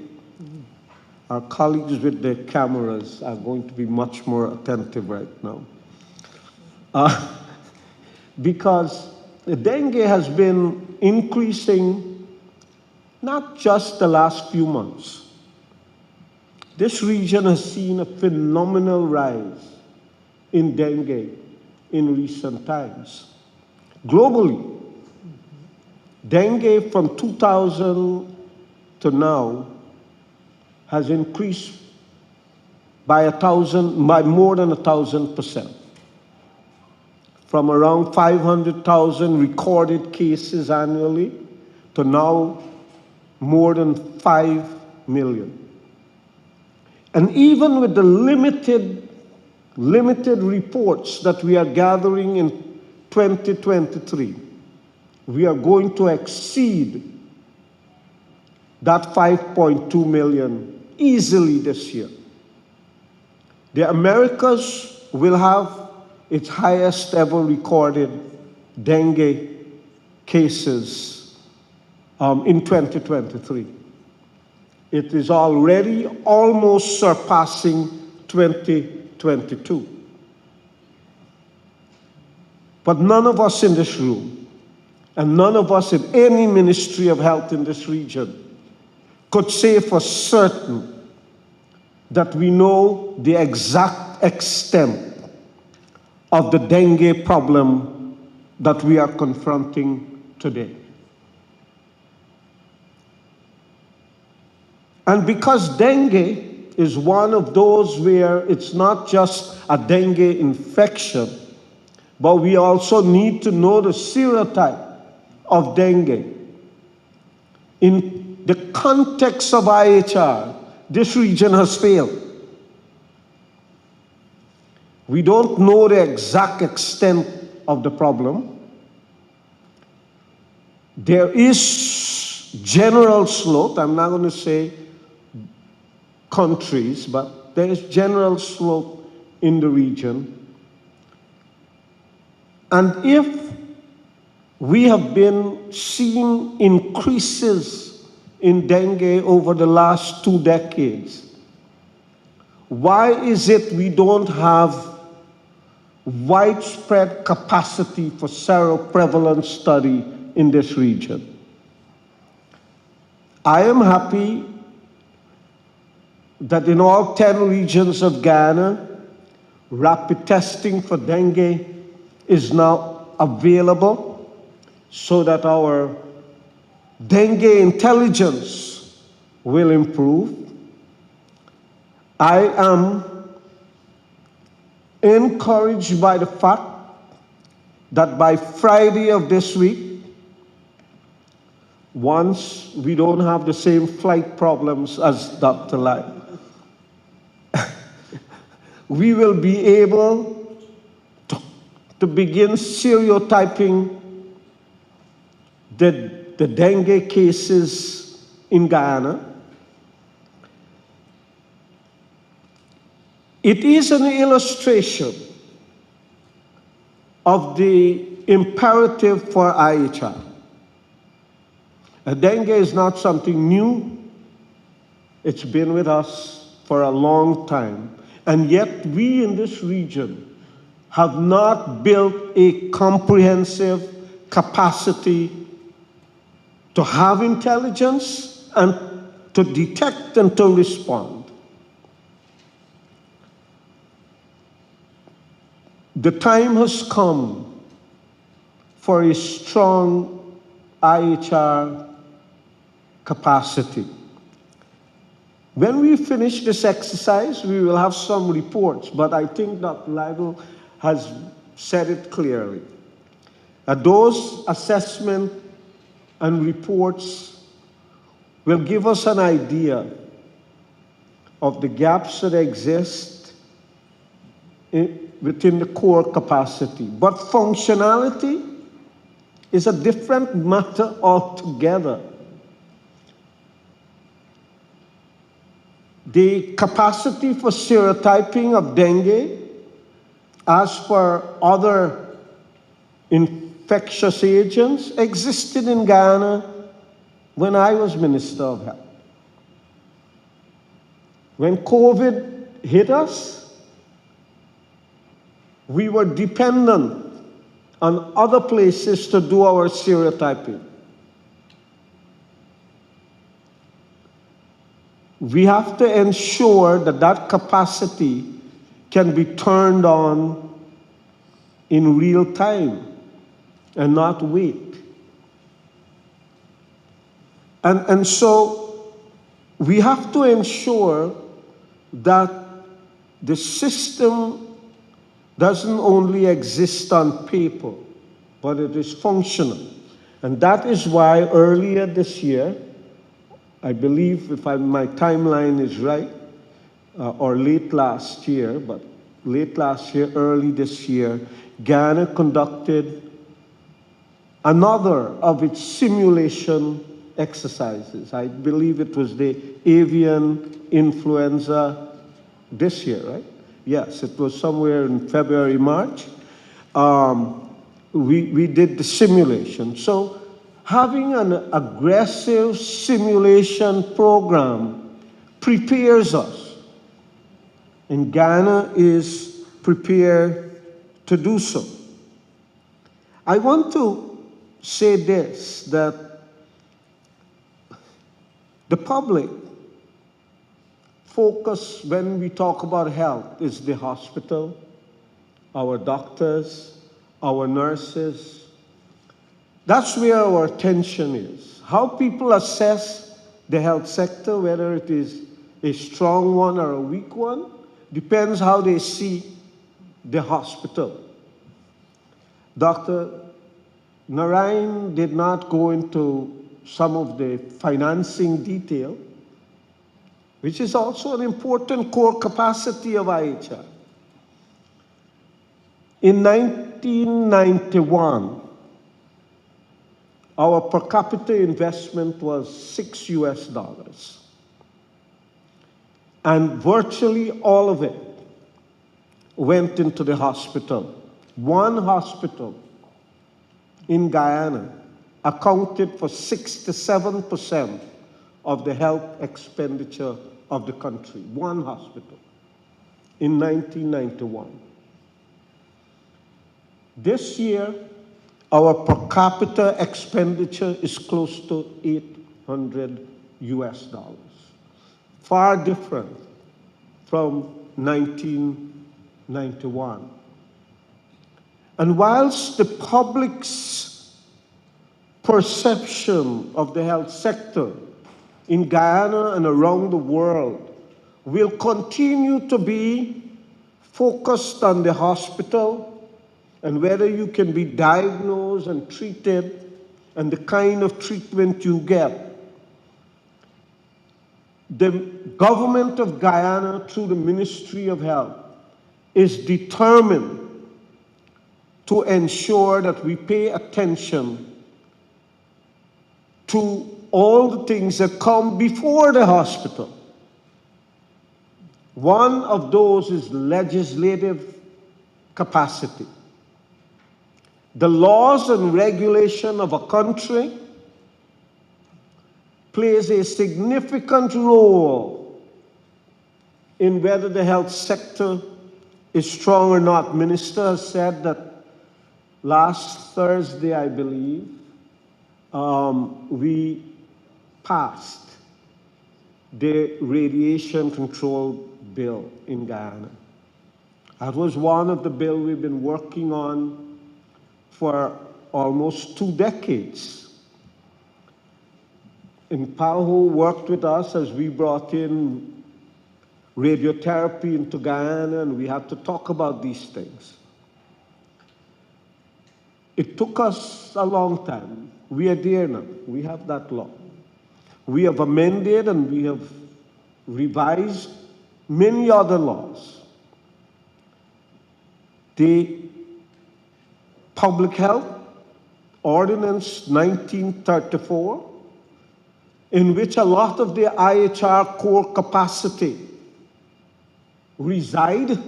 S6: Our colleagues with the cameras are going to be much more attentive right now. Because the dengue has been increasing not just the last few months. This region has seen a phenomenal rise in dengue in recent times. Globally, dengue from 2000 to now has increased by more than 1,000%. From around 500,000 recorded cases annually to now more than 5 million. And even with the limited reports that we are gathering in 2023, we are going to exceed that 5.2 million easily this year. The Americas will have its highest ever recorded dengue cases in 2023. It is already almost surpassing 2022. But none of us in this room, and none of us in any Ministry of Health in this region, could say for certain that we know the exact extent of the dengue problem that we are confronting today. And because dengue is one of those where it's not just a dengue infection, but we also need to know the serotype of dengue. In the context of IHR, this region has failed. We don't know the exact extent of the problem. There is general slope. I'm not going to say countries, but there is general slope in the region. And if we have been seeing increases in dengue over the last 2 decades, why is it we don't have widespread capacity for seroprevalence study in this region? I am happy that in all 10 regions of Ghana, rapid testing for dengue is now available so that our dengue intelligence will improve. I am encouraged by the fact that by Friday of this week, once we don't have the same flight problems as Dr. Lai, we will be able to begin stereotyping the dengue cases in Guyana. It is an illustration of the imperative for IHR. Dengue is not something new. It's been with us for a long time. And yet we in this region have not built a comprehensive capacity to have intelligence and to detect and to respond. The time has come for a strong IHR capacity. When we finish this exercise, we will have some reports, but I think Dr. Ligo has said it clearly. Those assessments and reports will give us an idea of the gaps that exist within the core capacity. But functionality is a different matter altogether. The capacity for serotyping of dengue, as for other infectious agents, existed in Guyana when I was Minister of Health. When COVID hit us, we were dependent on other places to do our serotyping. We have to ensure that that capacity can be turned on in real time and not wait. And so we have to ensure that the system doesn't only exist on paper, but it is functional. And that is why earlier this year, I believe if my timeline is right, or late last year, but late last year, early this year, Guyana conducted another of its simulation exercises. I believe it was the avian influenza this year, right? Yes, it was somewhere in February, March. We did the simulation. So having an aggressive simulation program prepares us. And Guyana is prepared to do so. I want to say this, that the public focus when we talk about health is the hospital, our doctors, our nurses. That's where our attention is. How people assess the health sector, whether it is a strong one or a weak one, depends how they see the hospital. Dr. Narayan did not go into some of the financing detail, which is also an important core capacity of IHR. In 1991, our per capita investment was $6. And virtually all of it went into the hospital. One hospital in Guyana accounted for 67% of the health expenditure of the country. One hospital in 1991. This year, our per capita expenditure is close to $800. Far different from 1991. And whilst the public's perception of the health sector in Guyana and around the world will continue to be focused on the hospital and whether you can be diagnosed and treated and the kind of treatment you get. The government of Guyana, through the Ministry of Health, is determined to ensure that we pay attention to all the things that come before the hospital. One of those is legislative capacity. The laws and regulation of a country plays a significant role in whether the health sector is strong or not. Minister has said that last Thursday, I believe, we passed the radiation control bill in Guyana. That was one of the bills we've been working on for almost 2 decades. And PAHO worked with us as we brought in radiotherapy into Guyana, and we had to talk about these things. It took us a long time. We are there now. We have that law. We have amended and we have revised many other laws. The Public Health Ordinance 1934, in which a lot of the IHR core capacity reside,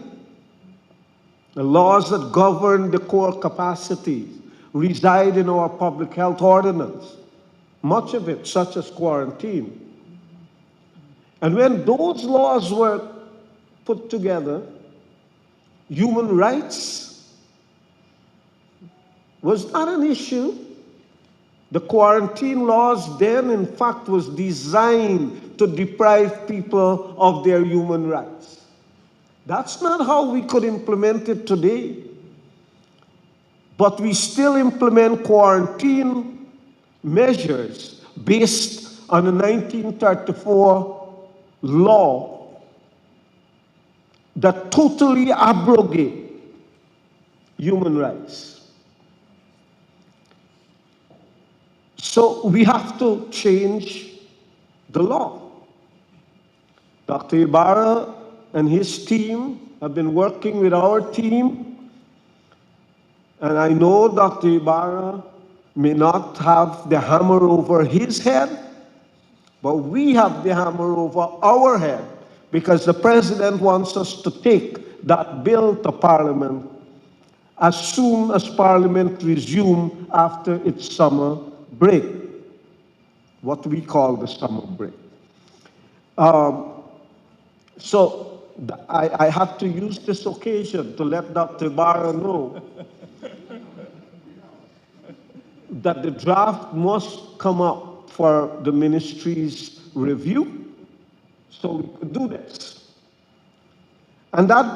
S6: the laws that govern the core capacity reside in our public health ordinance, much of it, such as quarantine. And when those laws were put together, human rights was not an issue. The quarantine laws then, in fact, was designed to deprive people of their human rights. That's not how we could implement it today. But we still implement quarantine measures based on the 1934 law that totally abrogate human rights. So we have to change the law. Dr. Ibarra and his team have been working with our team. And I know Dr. Ibarra may not have the hammer over his head, but we have the hammer over our head because the president wants us to take that bill to Parliament as soon as Parliament resumes after its summer break, what we call the summer break. So I have to use this occasion to let Dr. Ibarra know that the draft must come up for the ministry's review so we could do this. And that,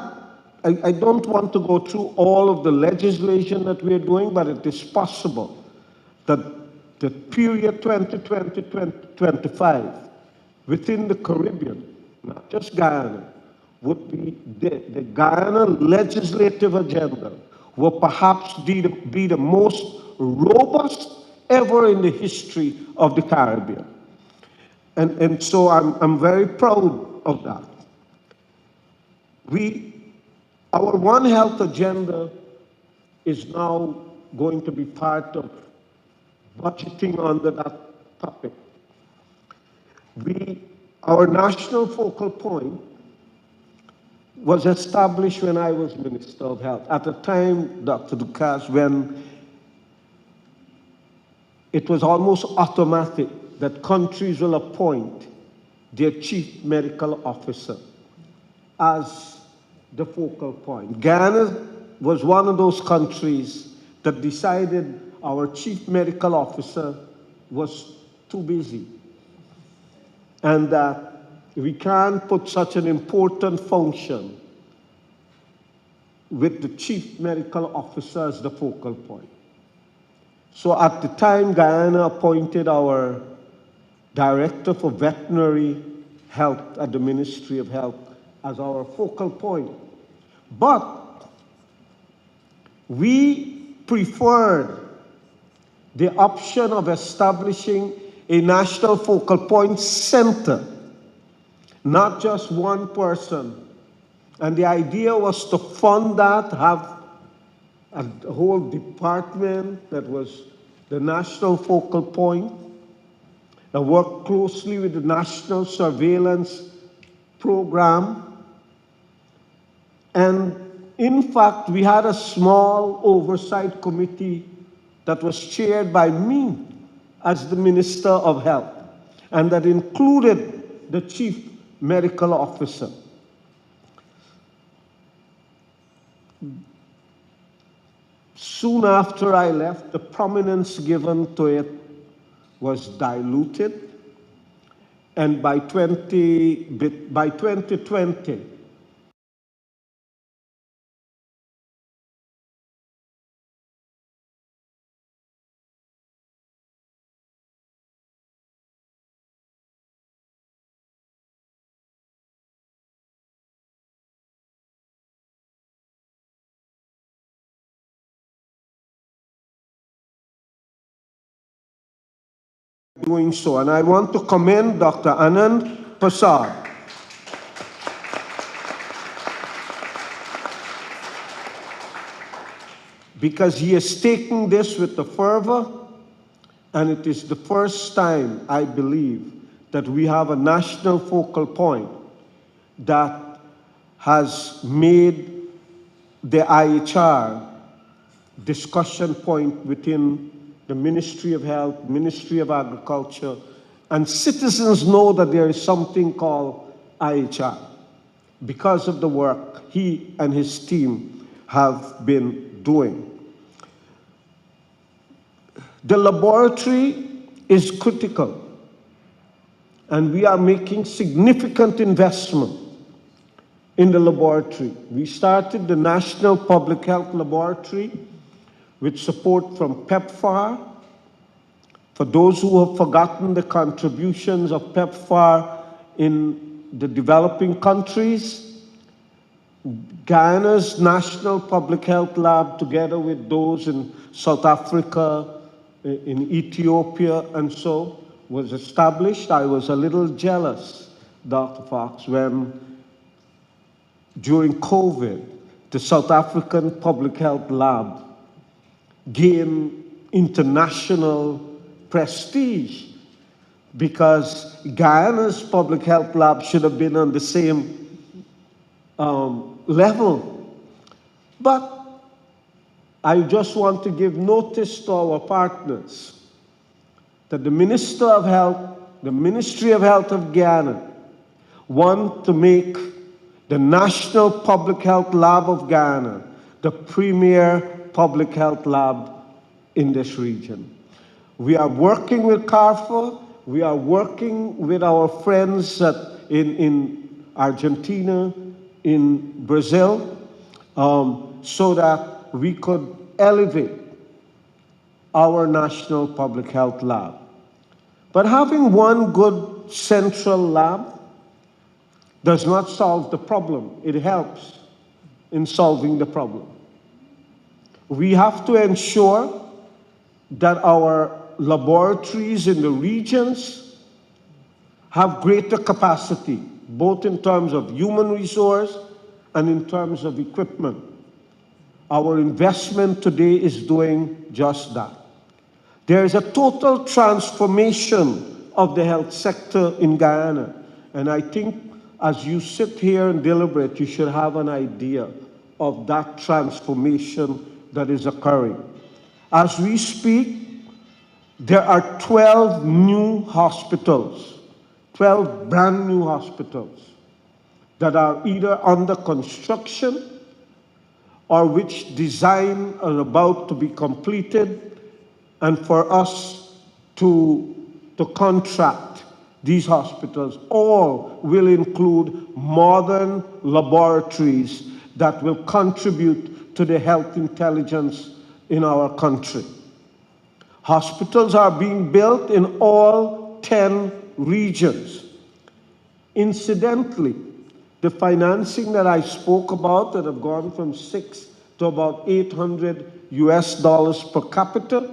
S6: I don't want to go through all of the legislation that we're doing, but it is possible that the period 2020-2025 within the Caribbean, not just Guyana, would be the Guyana legislative agenda will perhaps be the most robust ever in the history of the Caribbean. And so I'm very proud of that. Our One Health agenda is now going to be part of budgeting under that topic. Our national focal point was established when I was Minister of Health. At the time, Dr. Ducasse, when it was almost automatic that countries will appoint their chief medical officer as the focal point. Guyana was one of those countries that decided our chief medical officer was too busy and that we can't put such an important function with the chief medical officer as the focal point. So at the time, Guyana appointed our Director for Veterinary Health at the Ministry of Health as our focal point. But we preferred the option of establishing a national focal point center, not just one person. And the idea was to fund that, have a whole department that was the national focal point, that worked closely with the National Surveillance Program. And in fact, we had a small oversight committee that was chaired by me as the Minister of Health, and that included the Chief Medical Officer. Soon after I left, the prominence given to it was diluted, and by 2020, doing so. And I want to commend Dr. Anand Prasad because he has taken this with the fervor, and it is the first time, I believe, that we have a national focal point that has made the IHR discussion point within the Ministry of Health, Ministry of Agriculture, and citizens know that there is something called IHR because of the work he and his team have been doing. The laboratory is critical, and we are making significant investment in the laboratory. We started the National Public Health Laboratory with support from PEPFAR. For those who have forgotten the contributions of PEPFAR in the developing countries, Guyana's National Public Health Lab, together with those in South Africa, in Ethiopia, and so, was established. I was a little jealous, Dr. Fox, when during COVID, the South African Public Health Lab gained international prestige, because Guyana's public health lab should have been on the same level. But I just want to give notice to our partners that the Minister of Health, the Ministry of Health of Guyana, want to make the National Public Health Lab of Guyana the premier public health lab in this region. We are working with CARPHA, we are working with our friends in Argentina, in Brazil, so that we could elevate our national public health lab. But having one good central lab does not solve the problem. It helps in solving the problem. We have to ensure that our laboratories in the regions have greater capacity, both in terms of human resource and in terms of equipment. Our investment today is doing just that. There is a total transformation of the health sector in Guyana, and I think as you sit here and deliberate, you should have an idea of that transformation that is occurring. As we speak, there are 12 new hospitals, 12 brand new hospitals that are either under construction or which design are about to be completed, and for us to contract these hospitals. All will include modern laboratories that will contribute to the health intelligence in our country. Hospitals are being built in all 10 regions. Incidentally, the financing that I spoke about that have gone from 6 to about $800 per capita,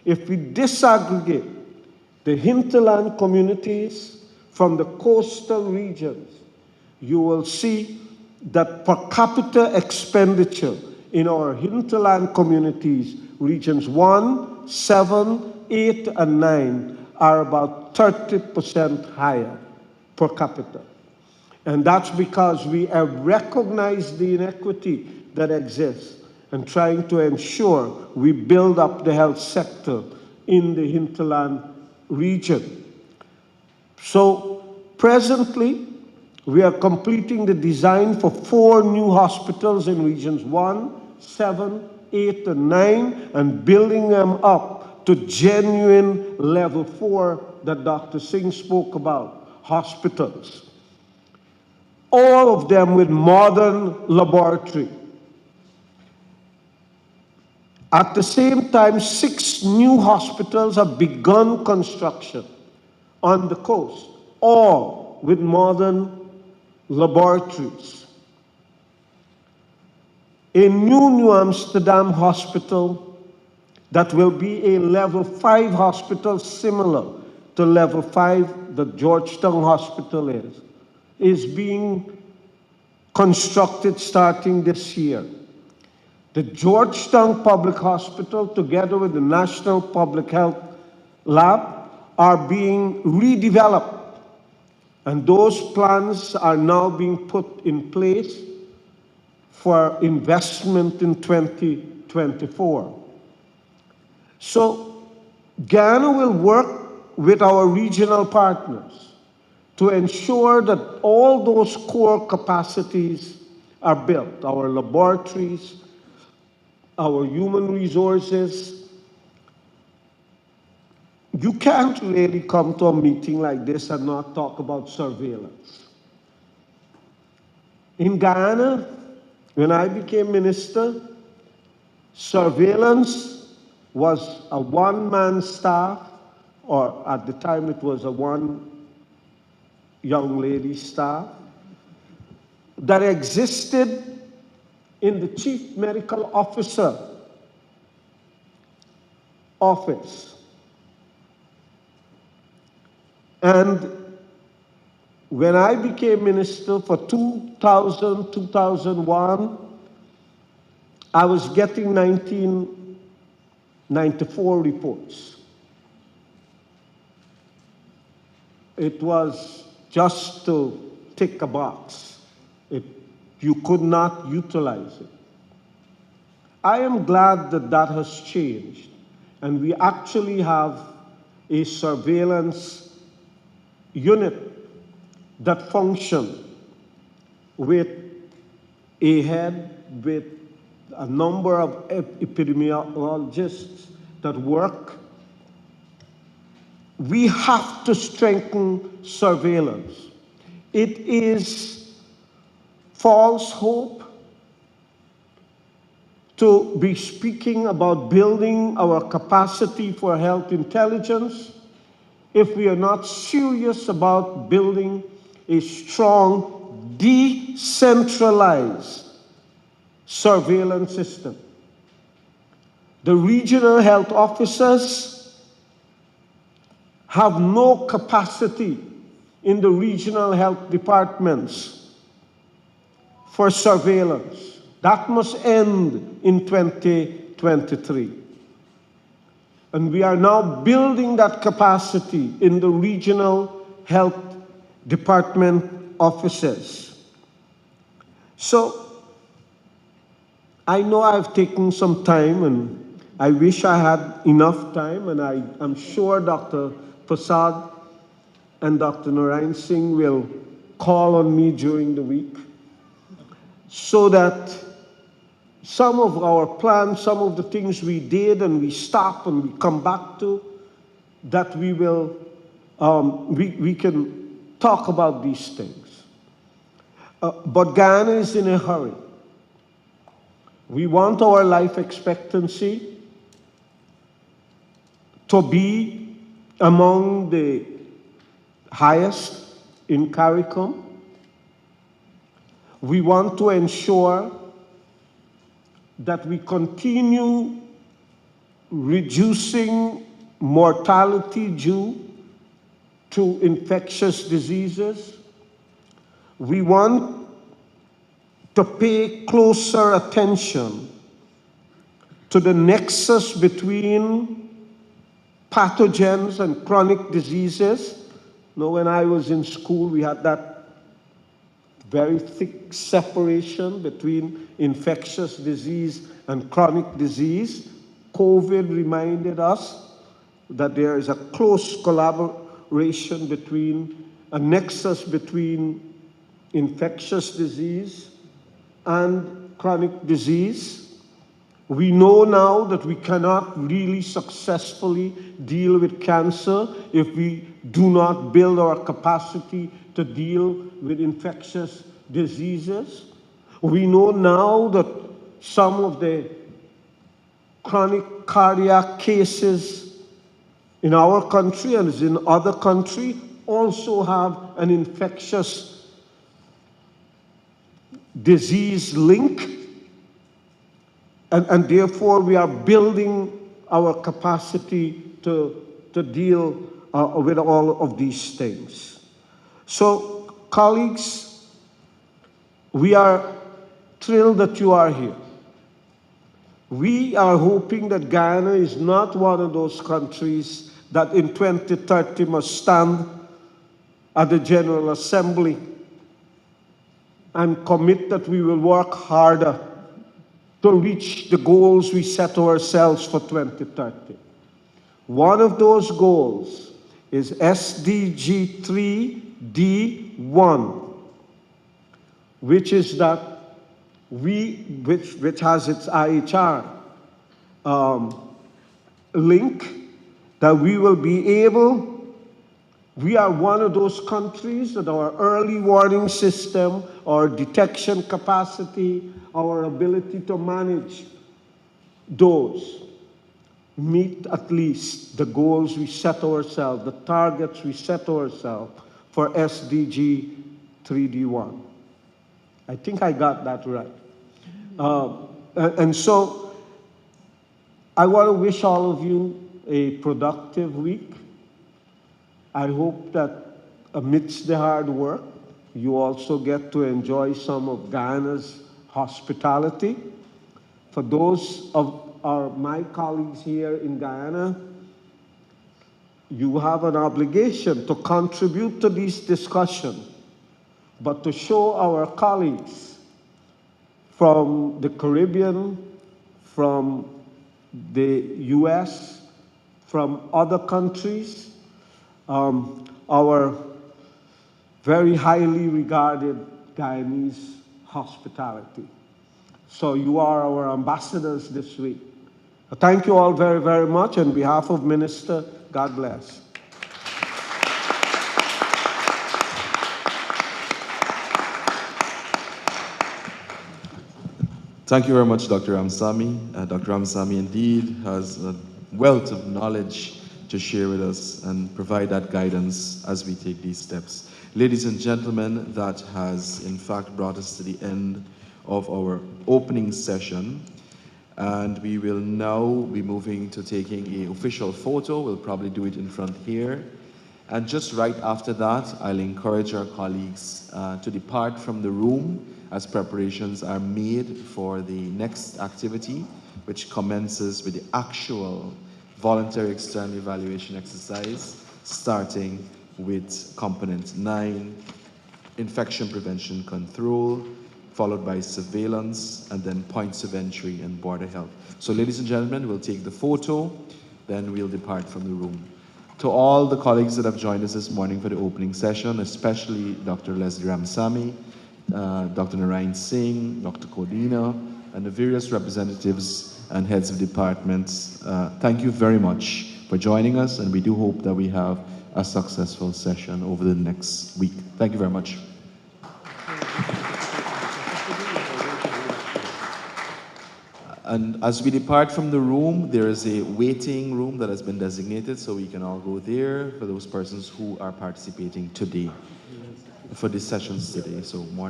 S6: if we disaggregate the hinterland communities from the coastal regions, you will see that per capita expenditure in our hinterland communities, regions 1, 7, 8, and 9, are about 30% higher per capita. And that's because we have recognized the inequity that exists and trying to ensure we build up the health sector in the hinterland region. So presently, we are completing the design for 4 new hospitals in regions 1, 7, 8, and 9, and building them up to genuine level 4 that Dr. Singh spoke about, hospitals. All of them with modern laboratory. At the same time, 6 new hospitals have begun construction on the coast, all with modern laboratories. A New Amsterdam hospital that will be a level 5 hospital similar to level 5 that Georgetown Hospital is being constructed starting this year. The Georgetown Public Hospital, together with the National Public Health Lab, are being redeveloped. And those plans are now being put in place for investment in 2024. So Guyana will work with our regional partners to ensure that all those core capacities are built, our laboratories, our human resources. You can't really come to a meeting like this and not talk about surveillance. In Guyana, when I became minister, surveillance was a one-man staff, or at the time it was a one young lady staff, that existed in the chief medical officer office. And when I became minister for 2000, 2001, I was getting 1994 reports. It was just to tick a box. You could not utilize it. I am glad that that has changed, and we actually have a surveillance unit that functions with a head, with a number of epidemiologists that work. We have to strengthen surveillance. It is false hope to be speaking about building our capacity for health intelligence if we are not serious about building a strong, decentralized surveillance system. The regional health officers have no capacity in the regional health departments for surveillance. That must end in 2023. And we are now building that capacity in the regional health department offices. So I know I've taken some time, and I wish I had enough time, and I'm sure Dr. Prasad and Dr. Narayan Singh will call on me during the week so that some of our plans, some of the things we did and we stop and we come back to, that we will, we can talk about these things. But Guyana is in a hurry. We want our life expectancy to be among the highest in CARICOM. We want to ensure that we continue reducing mortality due to infectious diseases. We want to pay closer attention to the nexus between pathogens and chronic diseases. You know, when I was in school, we had that very thick separation between infectious disease and chronic disease. COVID reminded us that there is a close collaboration between, a nexus between infectious disease and chronic disease. We know now that we cannot really successfully deal with cancer if we do not build our capacity to deal with infectious diseases. We know now that some of the chronic cardiac cases in our country and in other countries also have an infectious disease link. And therefore, we are building our capacity to deal with all of these things. So, colleagues, we are thrilled that you are here. We are hoping that Guyana is not one of those countries that in 2030 must stand at the General Assembly and commit that we will work harder to reach the goals we set ourselves for 2030. One of those goals is SDG 3D1, which is that which has its IHR link, that we will be able. We are one of those countries that our early warning system, our detection capacity, our ability to manage those meet at least the goals we set ourselves, the targets we set ourselves for SDG 3D1. I think I got that right. And so I want to wish all of you a productive week. I hope that amidst the hard work, you also get to enjoy some of Guyana's hospitality. For those of my colleagues here in Guyana, you have an obligation to contribute to this discussion, but to show our colleagues from the Caribbean, from the US, from other countries, our very highly regarded Guyanese hospitality. So you are our ambassadors this week. Thank you all very, very much. On behalf of Minister, God bless.
S1: Thank you very much, Dr. Ramsamy. Dr. Ramsamy indeed has a wealth of knowledge to share with us and provide that guidance as we take these steps. Ladies and gentlemen, that has in fact brought us to the end of our opening session, and we will now be moving to taking an official photo. We'll probably do it in front here. And just right after that, I'll encourage our colleagues to depart from the room as preparations are made for the next activity, which commences with the actual voluntary external evaluation exercise, starting with component 9, infection prevention control, followed by surveillance, and then points of entry and border health. So ladies and gentlemen, we'll take the photo, then we'll depart from the room. To all the colleagues that have joined us this morning for the opening session, especially Dr. Leslie Ramsamy, Dr. Narayan Singh, Dr. Kodina, and the various representatives and heads of departments, thank you very much for joining us, and we do hope that we have a successful session over the next week. Thank you very much. And as we depart from the room, there is a waiting room that has been designated, so we can all go there for those persons who are participating today, for these sessions today. So more